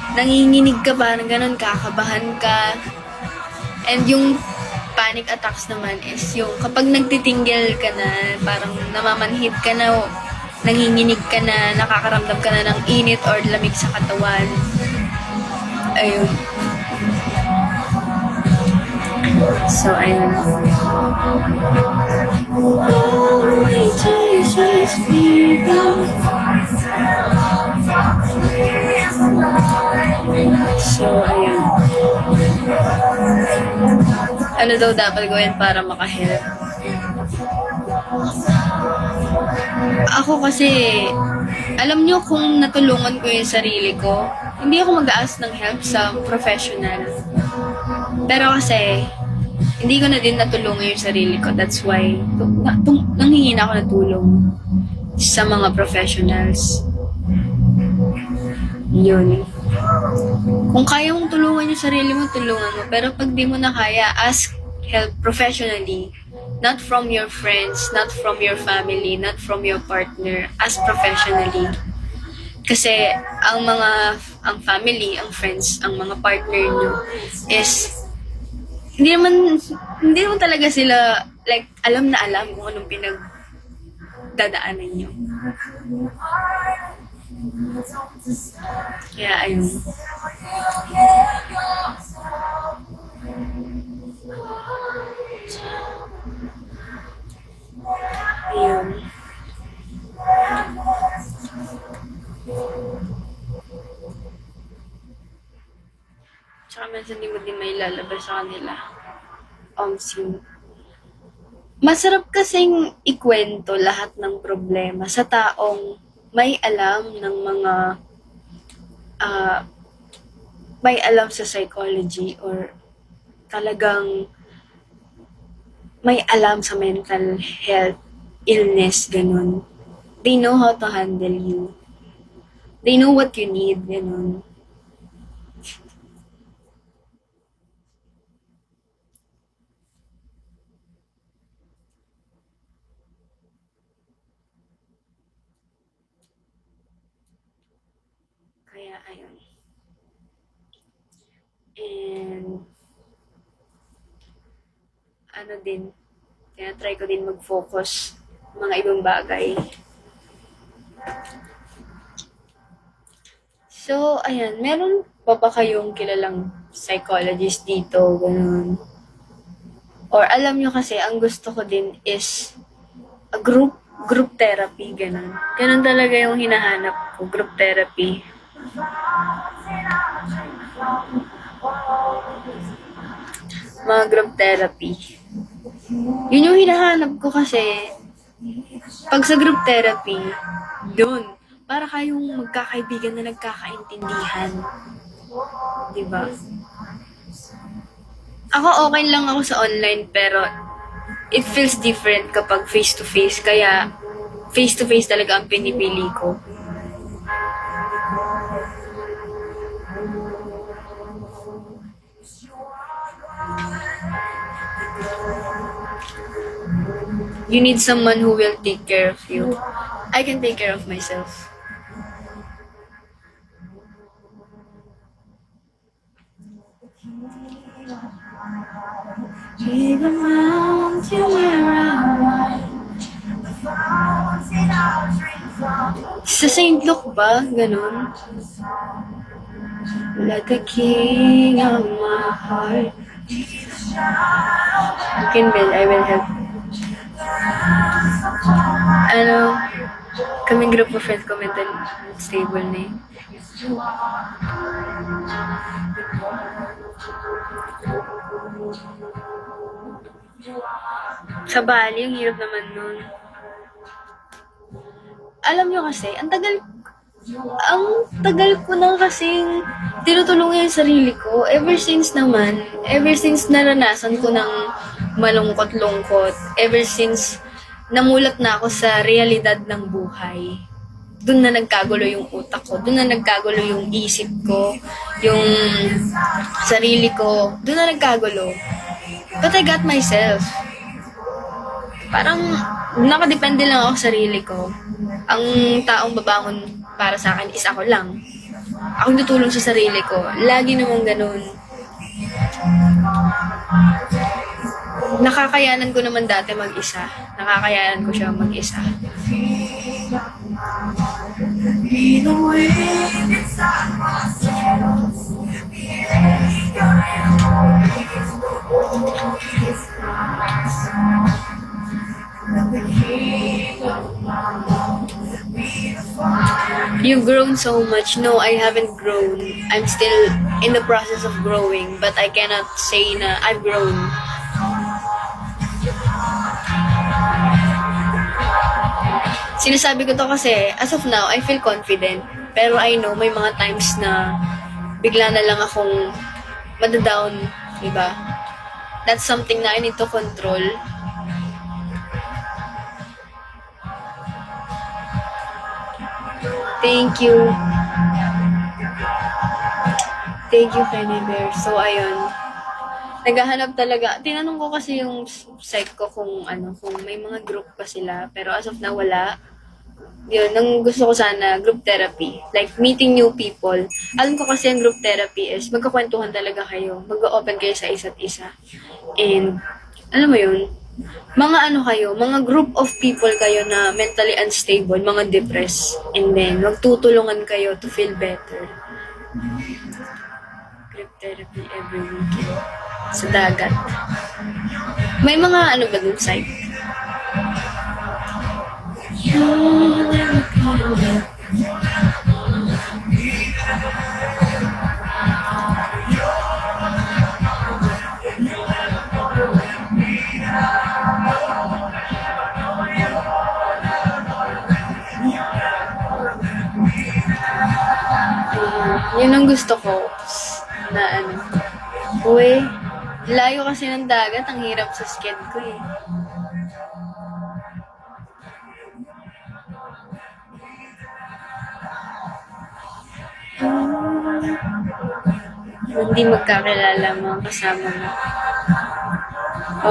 Nanginginig ka ba, ganun, kakabahan ka. And yung panic attacks naman is yung kapag nagtitinggil ka na, parang namamanhid ka na, nanginginig ka na, nakakaramdam ka na ng init or lamig sa katawan. Ayun. So, ayun. So, ayan. ano daw dapat gawin para makahelp. Ako kasi, alam nyo kung natulungan ko yung sarili ko, hindi ako mag-ask ng help sa professional. Pero kasi, hindi ko na din natulungan yung sarili ko. That's why, nanghingi na ako ng tulong sa mga professionals. Yun. Kung kaya mong tulungan yung sarili mo, tulungan mo. Pero pag di mo na kaya, ask help professionally. Not from your friends, not from your family, not from your partner. Ask professionally. Kasi ang family, ang friends, ang mga partner nyo is hindi naman talaga sila like alam na alam kung anong pinagdadaanan nyo. Kaya ayun. Ayun. Tsaka minsan di mo din may lalabas sa kanila. Masarap kasing ikwento lahat ng problema sa taong may alam ng mga may alam sa psychology or talagang may alam sa mental health, illness, ganun. They know how to handle you. They know what you need, ganun. Kaya, ayun. And, ano din, try ko din mag-focus mga ibang bagay. So, ayan, meron pa ba kayong kilalang psychologist dito, ganun? Or alam nyo kasi, ang gusto ko din is a group therapy, ganun. Ganun talaga yung hinahanap ko, group therapy. Mga group therapy. Yun yung hinahanap ko kasi pag sa group therapy, dun, para kayong magkakaibigan na nagkakaintindihan. Diba? Ako okay lang ako sa online pero it feels different kapag face-to-face. Kaya face-to-face talaga ang pinipili ko. You need someone who will take care of you. I can take care of myself. Sa St. Luke ba? Ganon. Let the king of my heart. You can build, I will help. Ano, kaming group of friends ko mental stable na eh. Sa Bali, yung hirap naman nun. Alam nyo kasi, ang tagal ko na kasing tinutulungan yung sarili ko. Ever since naranasan ko ng malungkot-lungkot, ever since namulat na ako sa realidad ng buhay, doon na nagkagulo yung utak ko, doon na nagkagulo yung isip ko, yung sarili ko, doon na nagkagulo. But I got myself. Parang nakadepende lang ako sa sarili ko. Ang taong babangon para sa akin is ako lang. Ako tutulong sa sarili ko. Lagi namang ganun. Nakakayanan ko naman dati mag-isa. Nakakayanan ko siya mag-isa. You've grown so much. No, I haven't grown. I'm still in the process of growing, but I cannot say na I've grown. Sinasabi ko to kasi, as of now, I feel confident. Pero I know, may mga times na bigla na lang akong madadown, diba? That's something na I need to control. Thank you. Thank you, Kenny Bear. So, ayun. Naghahanap talaga. Tinanong ko kasi yung psych ko kung kung may mga group pa sila. Pero as of now, wala. Yun, ang gusto ko sana, group therapy. Like, meeting new people. Alam ko kasi ang group therapy is, magkakwentuhan talaga kayo. Mag-open kayo sa isa't isa. And, alam mo yun, mga kayo, mga group of people kayo na mentally unstable, mga depressed. And then, magtutulungan kayo to feel better. Group therapy every weekend. Sa dagat. May mga ba dun, psych? Yun ang gusto ko na uy, layo kasi ng dagat, ang hirap sa sked ko eh. Hindi magkakilala mga kasama mo.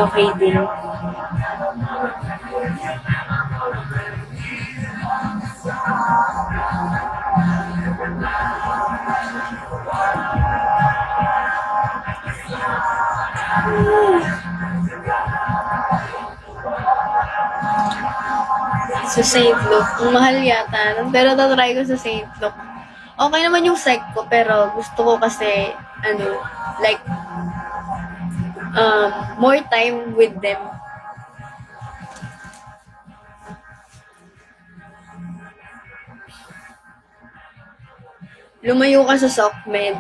Okay din. Sa St. Luke. Ang mahal yata nun. Pero tatry ko sa St. Luke. Okay naman yung psych ko, pero gusto ko kasi, like, more time with them. Lumayo ka sa SOCMED.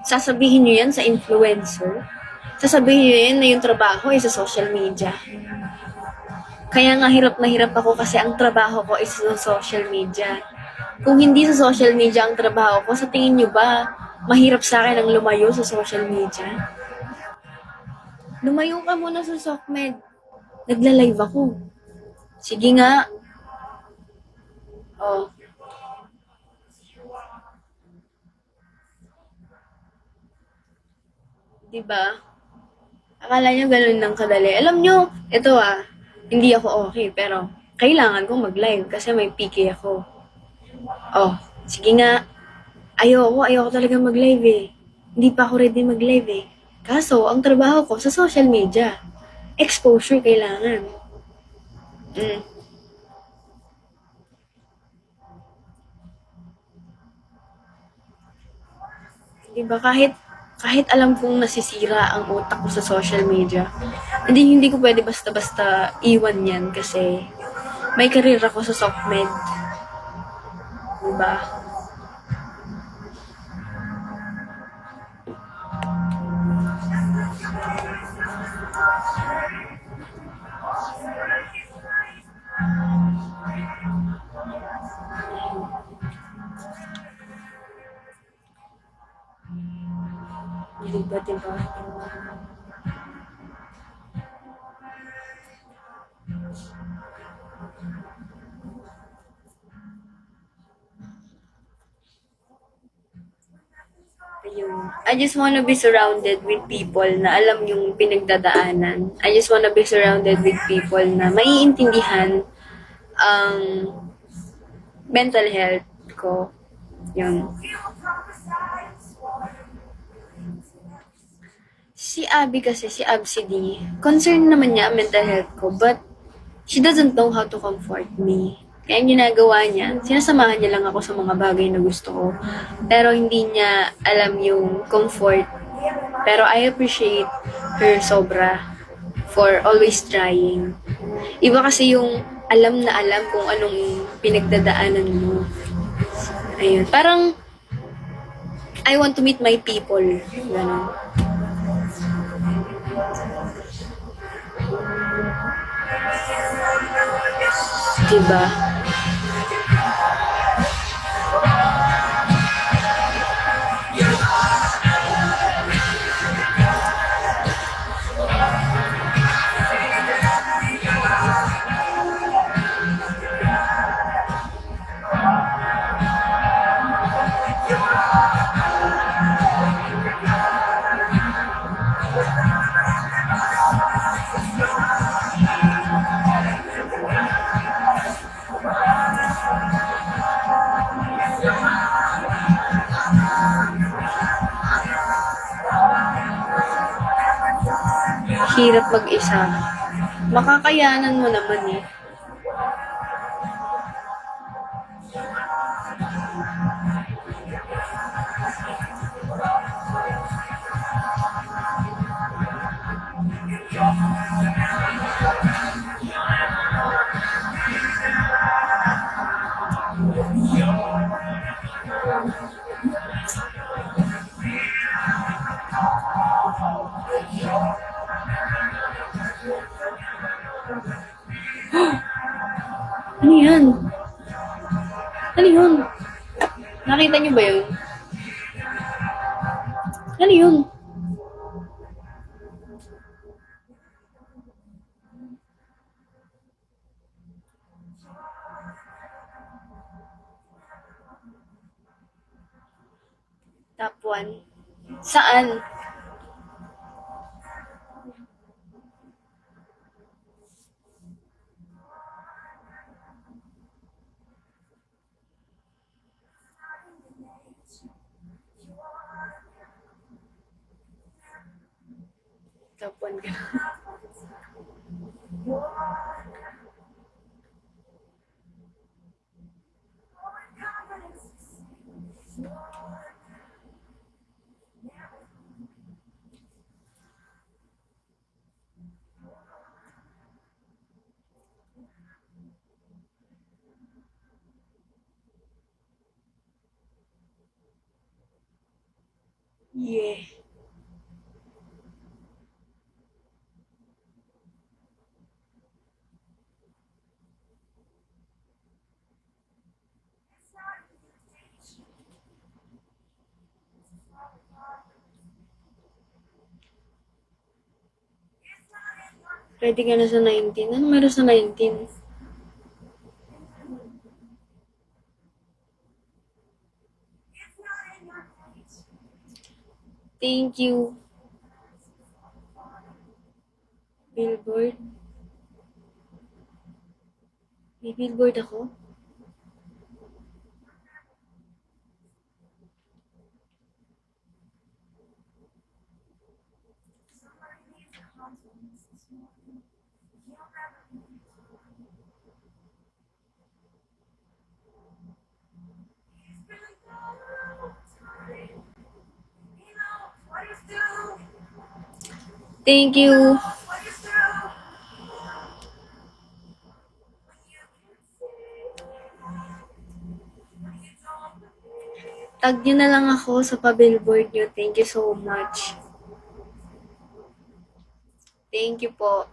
Sasabihin nyo yan sa influencer. Sasabihin nyo yan na yung trabaho ay sa social media. Kaya nga hirap na hirap ako kasi ang trabaho ko is sa social media. Kung hindi sa social media ang trabaho ko, sa tingin nyo ba mahirap sa akin ang lumayo sa social media? Lumayo ka muna sa SOCMED. Nagla-live ako. Sige nga. Oh. Diba? Akala nyo ganun lang kadali. Alam nyo, ito hindi ako okay, pero kailangan kong mag-live kasi may PK ako. Oh, sige nga. Ayoko talaga mag-live eh. Hindi pa ako ready mag-live eh. Kaso, ang trabaho ko sa social media. Exposure kailangan. Diba, kahit alam kong nasisira ang utak ko sa social media, hindi ko pwede basta-basta iwan yan kasi may career ako sa SOCMED. Diba? Diba? Ayun. I just wanna be surrounded with people na alam yung pinagdadaanan. I just wanna be surrounded with people na maiintindihan ang mental health ko. Yun. Si Abby kasi, si Abby D, concerned naman niya ang mental health ko, but she doesn't know how to comfort me. Kaya ang ginagawa niya, sinasamahan niya lang ako sa mga bagay na gusto ko. Pero hindi niya alam yung comfort. Pero I appreciate her sobra for always trying. Iba kasi yung alam na alam kung anong pinagdadaanan mo. Ayun. Parang, I want to meet my people. Ganon. Diba? Hirap mag-isa. Makakayanan mo naman eh. Ano yan? Ano yun? Nakita niyo ba yun? Ano yun? Top 1. Saan? Top 1 ka na. Yeah. Ready ka na sa 19? Ano meron sa 19? Thank you. Billboard. May billboard ako? Thank you. Tag nyo na lang ako sa pa-billboard nyo. Thank you so much. Thank you po.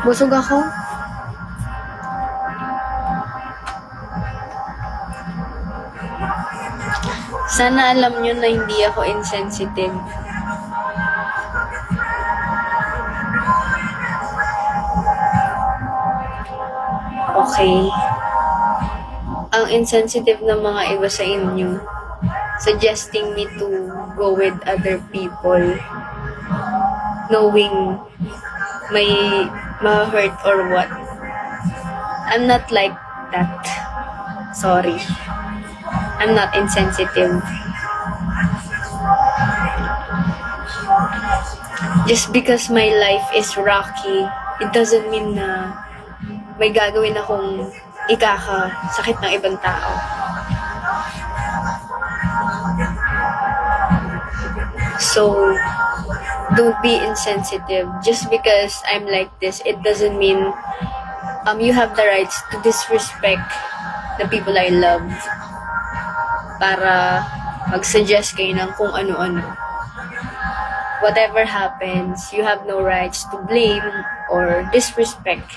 Busog ako. Sana alam nyo na hindi ako insensitive. Okay. Ang insensitive ng mga iba sa inyo, suggesting me to go with other people, knowing may ma-hurt or what. I'm not like that. Sorry. I'm not insensitive. Just because my life is rocky, it doesn't mean na may gagawin akong ikakasakit ng ibang tao. So, don't be insensitive. Just because I'm like this, it doesn't mean you have the rights to disrespect the people I love para mag-suggest kayo ng kung ano-ano. whatever happens, you have no rights to blame or disrespect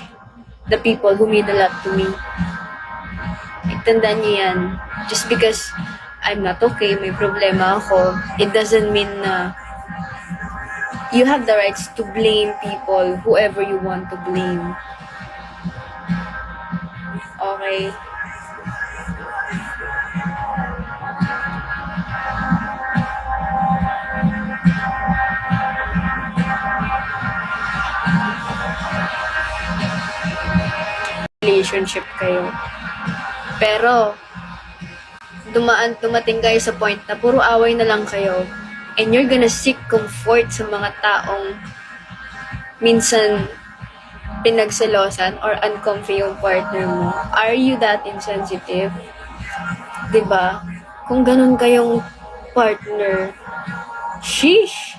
the people who mean a lot to me. Tandaan niyo yan. Just because I'm not okay, may problema ako, it doesn't mean na you have the rights to blame people, whoever you want to blame. Okay? Relationship kayo. Pero, dumating kayo sa point na puro away na lang kayo, and you're gonna seek comfort sa mga taong minsan pinagselosan or uncomfy yung partner mo. Are you that insensitive? 'Di ba? Kung ganun kayong partner, sheesh!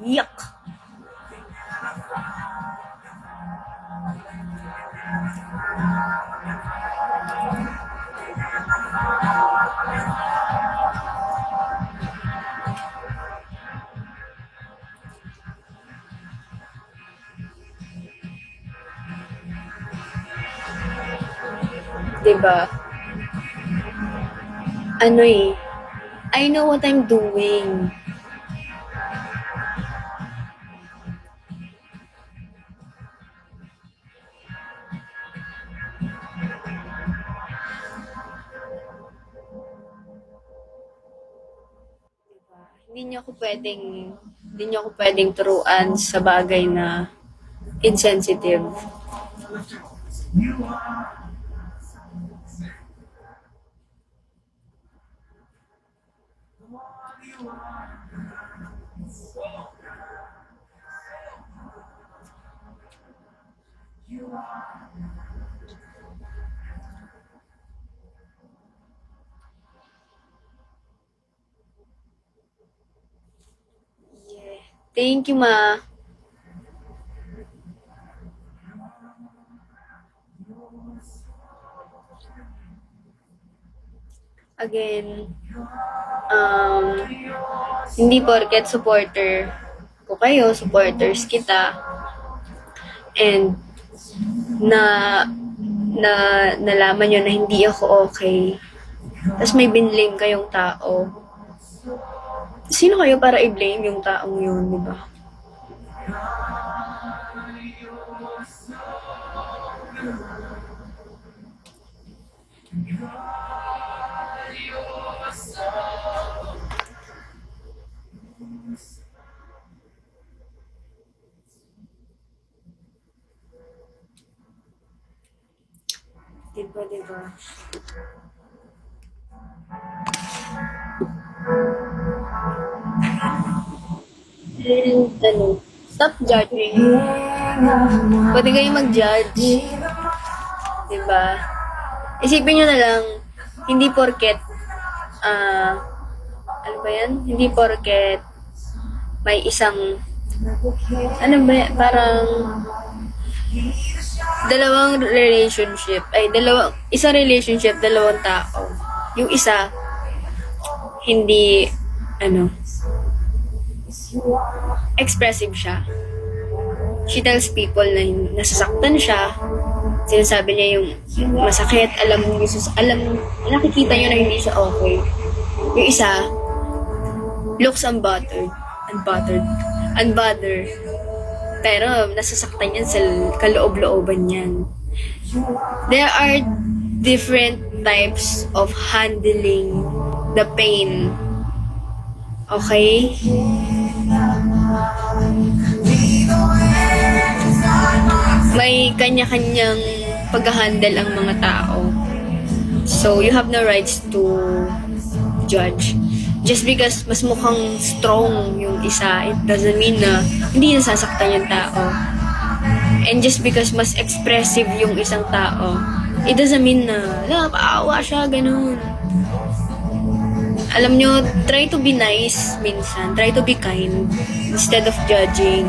Yuck! Diba? Ano I know what I'm doing. Hindi niyo ako pwedeng turuan sa bagay na insensitive. Thank you, Ma. Again, hindi porket supporter ko kayo, supporters kita, and nalaman nyo na hindi ako okay, tapos may binlame kayong tao. Sino kayo para i-blame yung taong yun, di ba? Diba? And, stop judging. Pwede kayo mag-judge. Diba? Isipin nyo na lang, hindi porket, ano ba yan? Hindi porket may isang, parang, isang relationship, dalawang tao. Yung isa, hindi, expressive siya. She tells people na nasasaktan siya. Sinasabi niya yung masakit, nakikita niyo na hindi siya okay. Yung isa, looks unbothered. Pero nasasaktan yan sa kaloob-looban niyan. There are different types of handling the pain. Okay? May kanya-kanyang pag-handle ang mga tao. So, you have no rights to judge. Just because mas mukhang strong yung isa, it doesn't mean na hindi nasasaktan yung tao. And just because mas expressive yung isang tao, it doesn't mean na, paawa siya, ganun. Alam nyo, try to be nice minsan. Try to be kind instead of judging.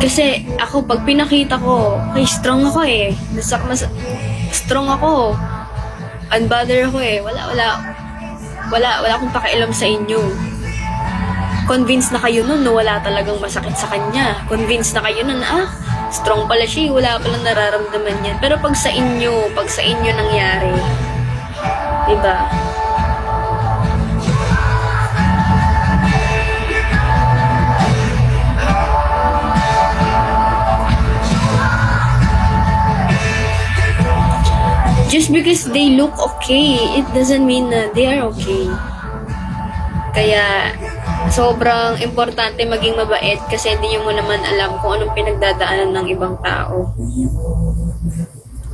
Kasi ako, pag pinakita ko, strong ako eh. Strong ako. unbother ako eh. Wala akong pakialam sa inyo. Convinced na kayo nun, no, wala talagang masakit sa kanya. Convinced na kayo nun, strong pala siya, wala palang nararamdaman yan. Pero pag sa inyo nangyari, diba? Just because they look okay, it doesn't mean na they are okay. Kaya, sobrang importante maging mabait kasi hindi mo naman alam kung anong pinagdadaanan ng ibang tao.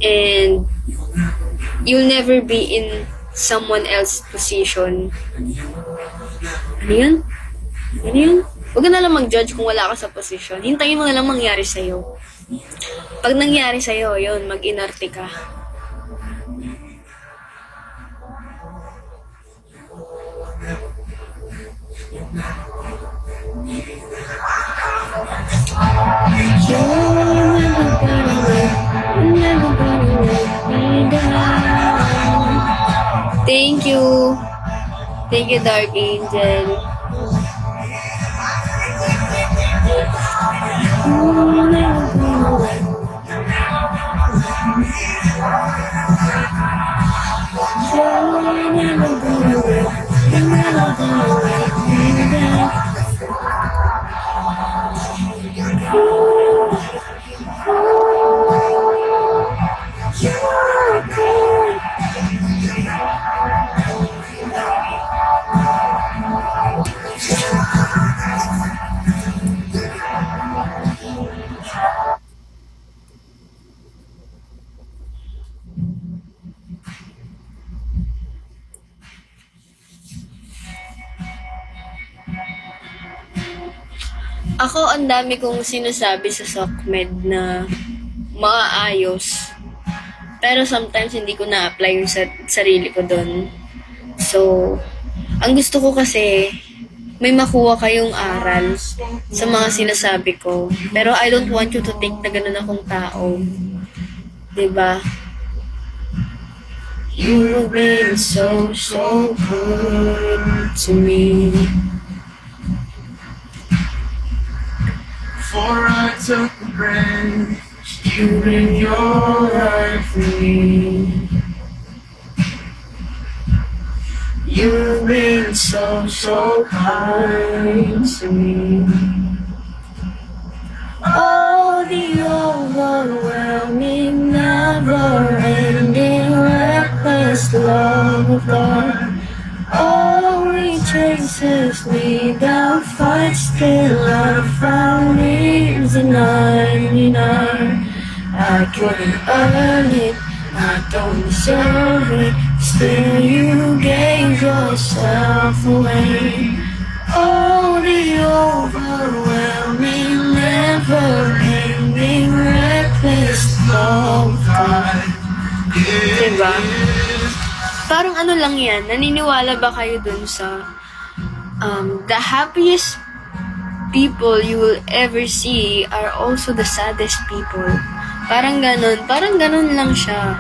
And, you'll never be in someone else's position. Ano yun? Ano yun? Huwag ka na lang mag-judge kung wala ka sa position. Hintayin mo na lang mangyari sa'yo. Pag nangyari sa'yo, yun, mag-inarte ka. Thank you. Thank you, Dark Angel. Ako, ang dami kong sinasabi sa SOCMED na maayos. Pero sometimes hindi ko na-apply yung sarili ko doon. So, ang gusto ko kasi, may makuha kayong aral sa mga sinasabi ko. Pero I don't want you to think na ganun akong tao. Diba? You have been so good to me. For I took a breath, you gave your life for me. You've been so kind to me. Oh, the overwhelming, never-ending, reckless love of God. Only chases me down, fight still I found leaves in 99. I couldn't earn it, I don't deserve it. Still you gave yourself away. Oh, the overwhelming, never-ending, reckless love of God. Diba? Parang ano lang yan, naniniwala ba kayo dun sa the happiest people you will ever see are also the saddest people. Parang ganun lang siya.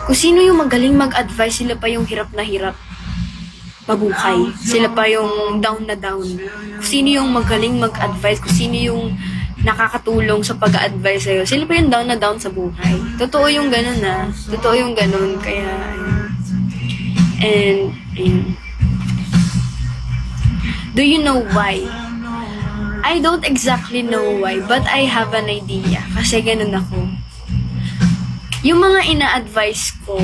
Kung sino yung magaling mag-advise, sila pa yung hirap na hirap mabuhay. Sila pa yung down na down. Kung sino yung magaling mag-advise, kung sino yung nakakatulong sa pag-advise sa'yo, sila pa yung down na down sa buhay. Totoo yung ganun Totoo yung ganun. Kaya, And, do you know why? I don't exactly know why, but I have an idea. Kasi ganun ako. Yung mga ina-advise ko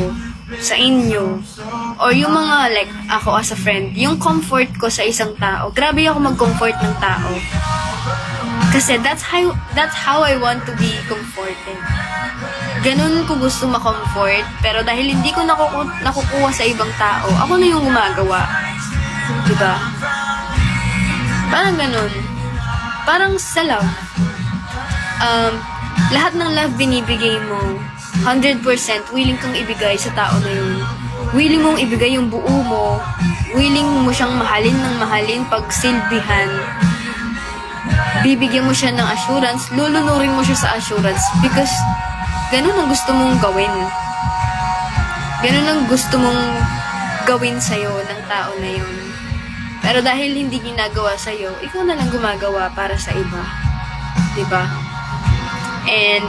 sa inyo, or yung mga, like, ako as a friend, yung comfort ko sa isang tao, grabe ako mag-comfort ng tao. Kasi that's how I want to be comforted. Ganun ko gusto ma-comfort, pero dahil hindi ko nakukuha sa ibang tao, ako na yung gumagawa. Diba? Parang ganun. Parang sa love. Lahat ng love binibigay mo, 100% willing kang ibigay sa tao na yun. Willing mong ibigay yung buo mo. Willing mo siyang mahalin ng mahalin, pagsilbihan. Bibigyan mo siya ng assurance, lulunurin mo siya sa assurance because ganun ang gusto mong gawin. Ganun ang gusto mong gawin sa'yo ng tao na yun. Pero dahil hindi ginagawa sa'yo, ikaw na lang gumagawa para sa iba. Diba? And,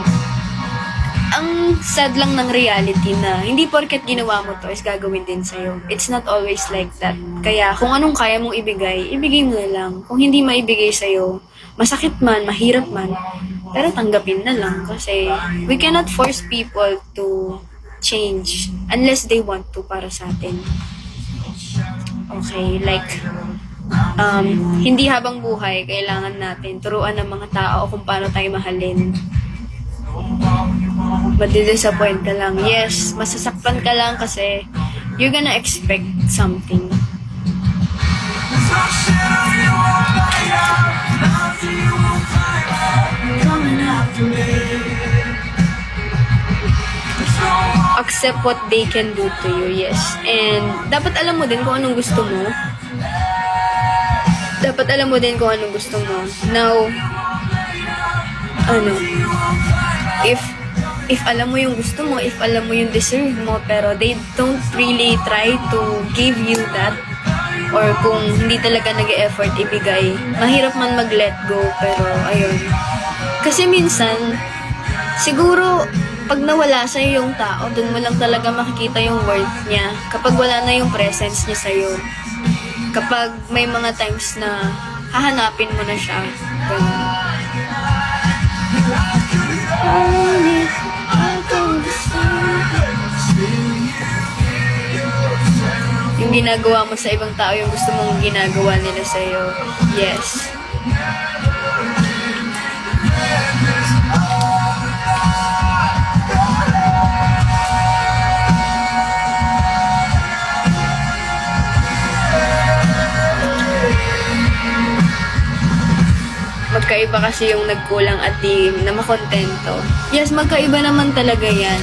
ang sad lang ng reality na hindi porket ginawa mo to is gagawin din sa'yo. It's not always like that. Kaya kung anong kaya mong ibigay, ibigay mo na lang. Kung hindi maibigay sa'yo, masakit man, mahirap man, pero tanggapin na lang. Kasi we cannot force people to change unless they want to para sa atin. Okay, like, hindi habang buhay, kailangan natin turuan ng mga tao kung paano tayo mahalin. Madidisappoint ka lang. Yes, masasaktan ka lang kasi you're gonna expect something. Accept what they can do to you, yes. And dapat alam mo din kung anong gusto mo. Dapat alam mo din kung anong gusto mo. Now, if alam mo yung gusto mo, if alam mo yung deserve mo, pero they don't really try to give you that, or kung hindi talaga nag-e-effort ibigay, mahirap man mag-let go, pero ayun. Kasi minsan, siguro, pag nawala sa'yo yung tao, dun mo lang talaga makikita yung worth niya. Kapag wala na yung presence niya sa'yo. Kapag may mga times na hahanapin mo na siya. Ganun. Yung ginagawa mo sa ibang tao, yung gusto mong ginagawa nila sa'yo. Yes. Magkaiba kasi yung nagkulang at di na makontento. Yes, magkaiba naman talaga yan.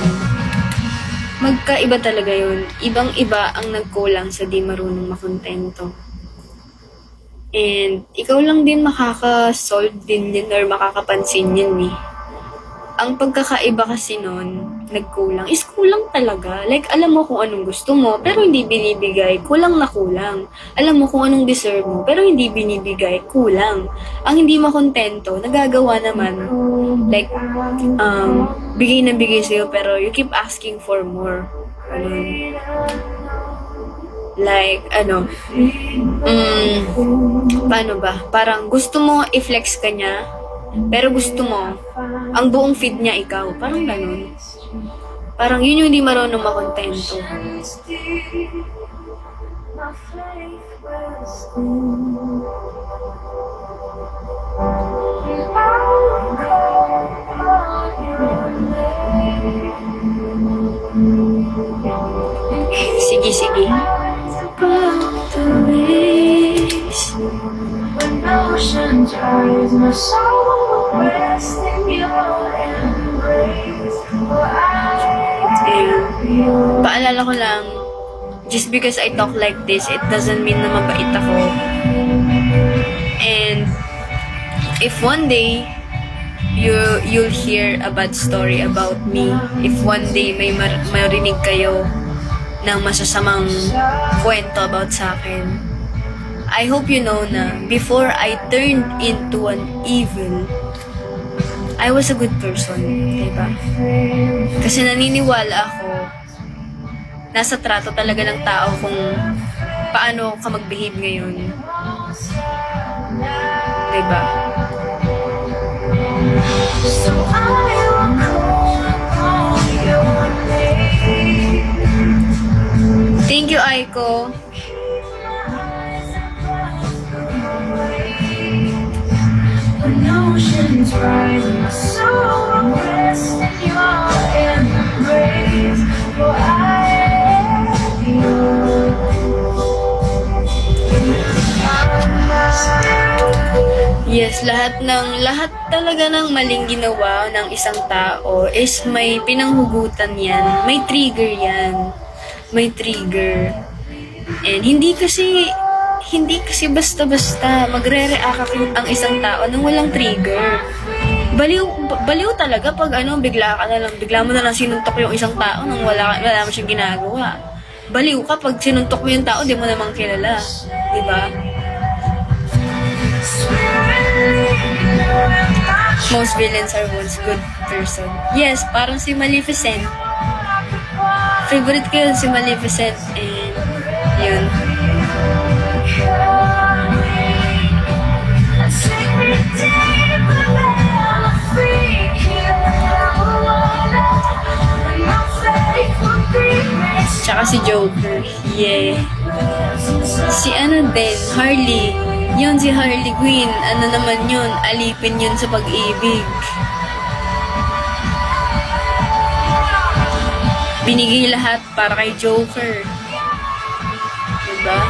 Magkaiba talaga yun. Ibang-iba ang nagkulang sa di marunong makontento. And ikaw lang din makaka-solve din or makakapansin yun eh. Ang pagkakaiba kasi nun, nagkulang, is kulang talaga. Like, alam mo kung anong gusto mo, pero hindi binibigay, kulang na kulang. Alam mo kung anong deserve mo, pero hindi binibigay, kulang. Ang hindi makontento, nagagawa naman. Like, bigay na bigay sa'yo, pero you keep asking for more. Like, paano ba? Parang gusto mo i-flex ka niya, pero gusto mo, ang buong feed niya ikaw. Parang ganun. Parang yun yung hindi marunong makontento. Sige, sige. Ocean dries, my soul rests in your embrace. Paalala ko lang, just because I talk like this, it doesn't mean na mabait ako. And if one day you'll hear a bad story about me, if one day may marinig kayo ng masasamang kwento about sa akin, I hope you know na before I turned into an evil, I was a good person, diba? Kasi naniniwala ako, nasa trato talaga ng tao kung paano ka mag-behave ngayon. Diba? So I will call upon your name. Thank you, Aiko. Oceans rise, my soul rests in your embrace. For I am yours. Yes, lahat talaga ng maling ginawa ng isang tao is may pinanghugutan yan. May trigger yan. May trigger. And hindi kasi basta-basta magre-react ang isang tao nang walang trigger. Baliw talaga pag bigla ka na lang, bigla mo na lang sinuntok yung isang tao nang wala mo siyang ginagawa. Baliw ka pag sinuntok mo yung tao, di mo namang kilala. Diba? Most villains are once good person. Yes, parang si Maleficent. Favorite ko yun, si Maleficent. And, yun. Tsaka si Joker. Yeah. Si din, Harley. Yun si Harley Quinn. Ano naman yun? Alipin yun sa pag-ibig. Binigay lahat para kay Joker. Diba?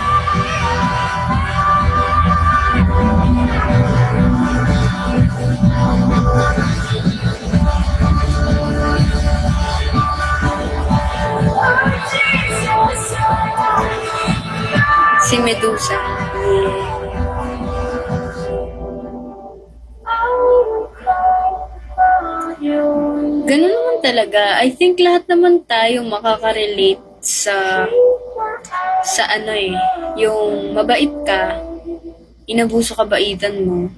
Si Medusa. Ganun naman talaga. I think lahat naman tayo makaka-relate sa yung mabait ka, inabuso kabaitan mo,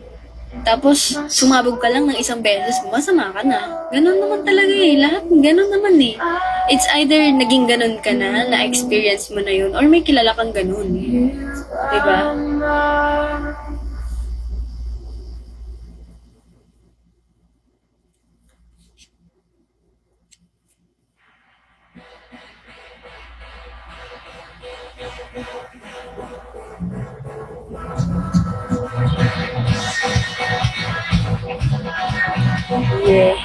tapos sumabog ka lang ng isang beses, masama ka na. Ganun naman talaga lahat ganun naman It's either naging ganun ka na-experience mo na yun, or may kilala kang ganun. Diba? Yeah.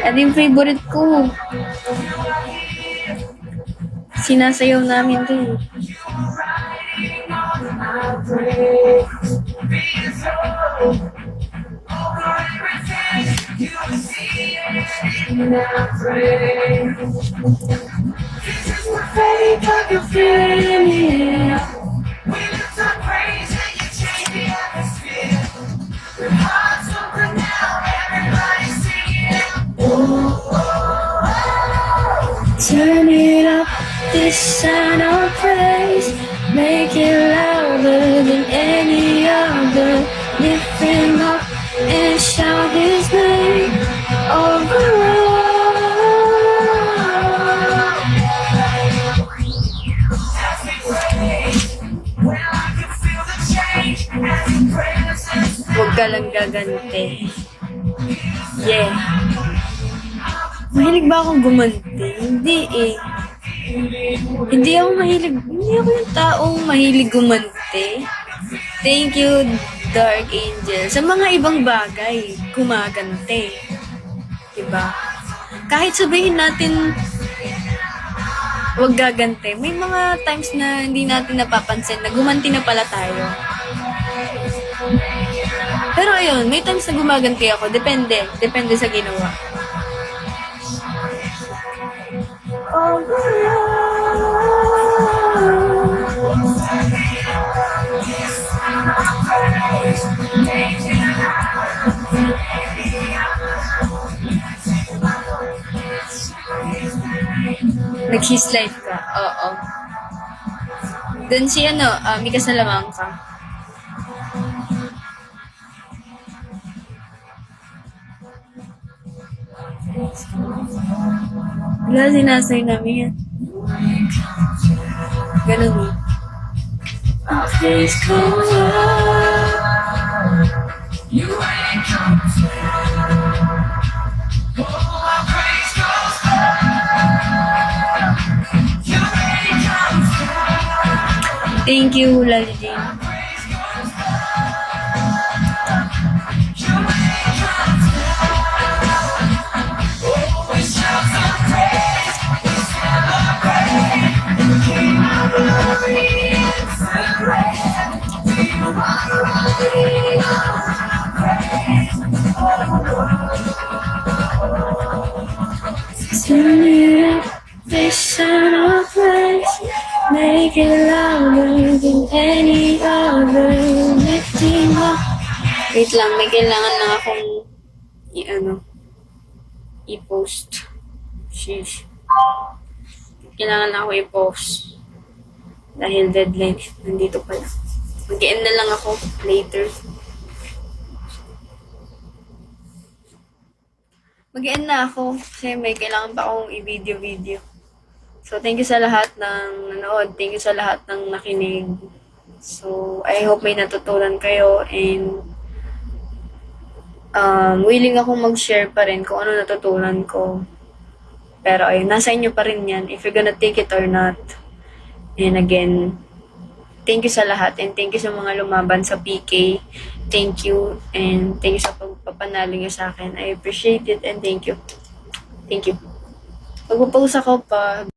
Ano yung favorite ko? Sinasayaw namin to. Turn it up, this sound of praise. Make it louder than any other. Lift him up and shout his name over all. Huwag ka lang gaganti. Yeah. Mahilig ba akong gumanti? Hindi Hindi ako yung taong mahilig gumanti. Thank you, Dark Angel. Sa mga ibang bagay, gumagante. Diba? Kahit sabihin natin, wag gagante, may mga times na hindi natin napapansin na gumanti na pala tayo. Pero ayun, may times na gumaganti ako. Depende sa ginawa. Nag-his life ka? Oo. Doon si Mika Salamanca. Wala, sinasay namin yan. Ganun Please come You ain't come Thank you, Lalidin. Turn it up, this sound of praise. Make it louder than any other. Lifting up. Wait lang, may kailangan na akong i-post. Sheesh. Kailangan na ako i-post. Dahil deadline, nandito pala. Mag-end na lang ako later. Mag-end na ako kasi may kailangan pa akong i-video. So, thank you sa lahat ng nanood. Thank you sa lahat ng nakinig. So, I hope may natutunan kayo and willing akong mag-share pa rin kung ano natutunan ko. Pero ayun, nasa inyo pa rin yan if you're gonna take it or not. And again, thank you sa lahat and thank you sa mga lumaban sa PK. Thank you and thank you sa pagpapanalo niyo sa akin. I appreciate it and thank you. Thank you. Magpo-post ako pa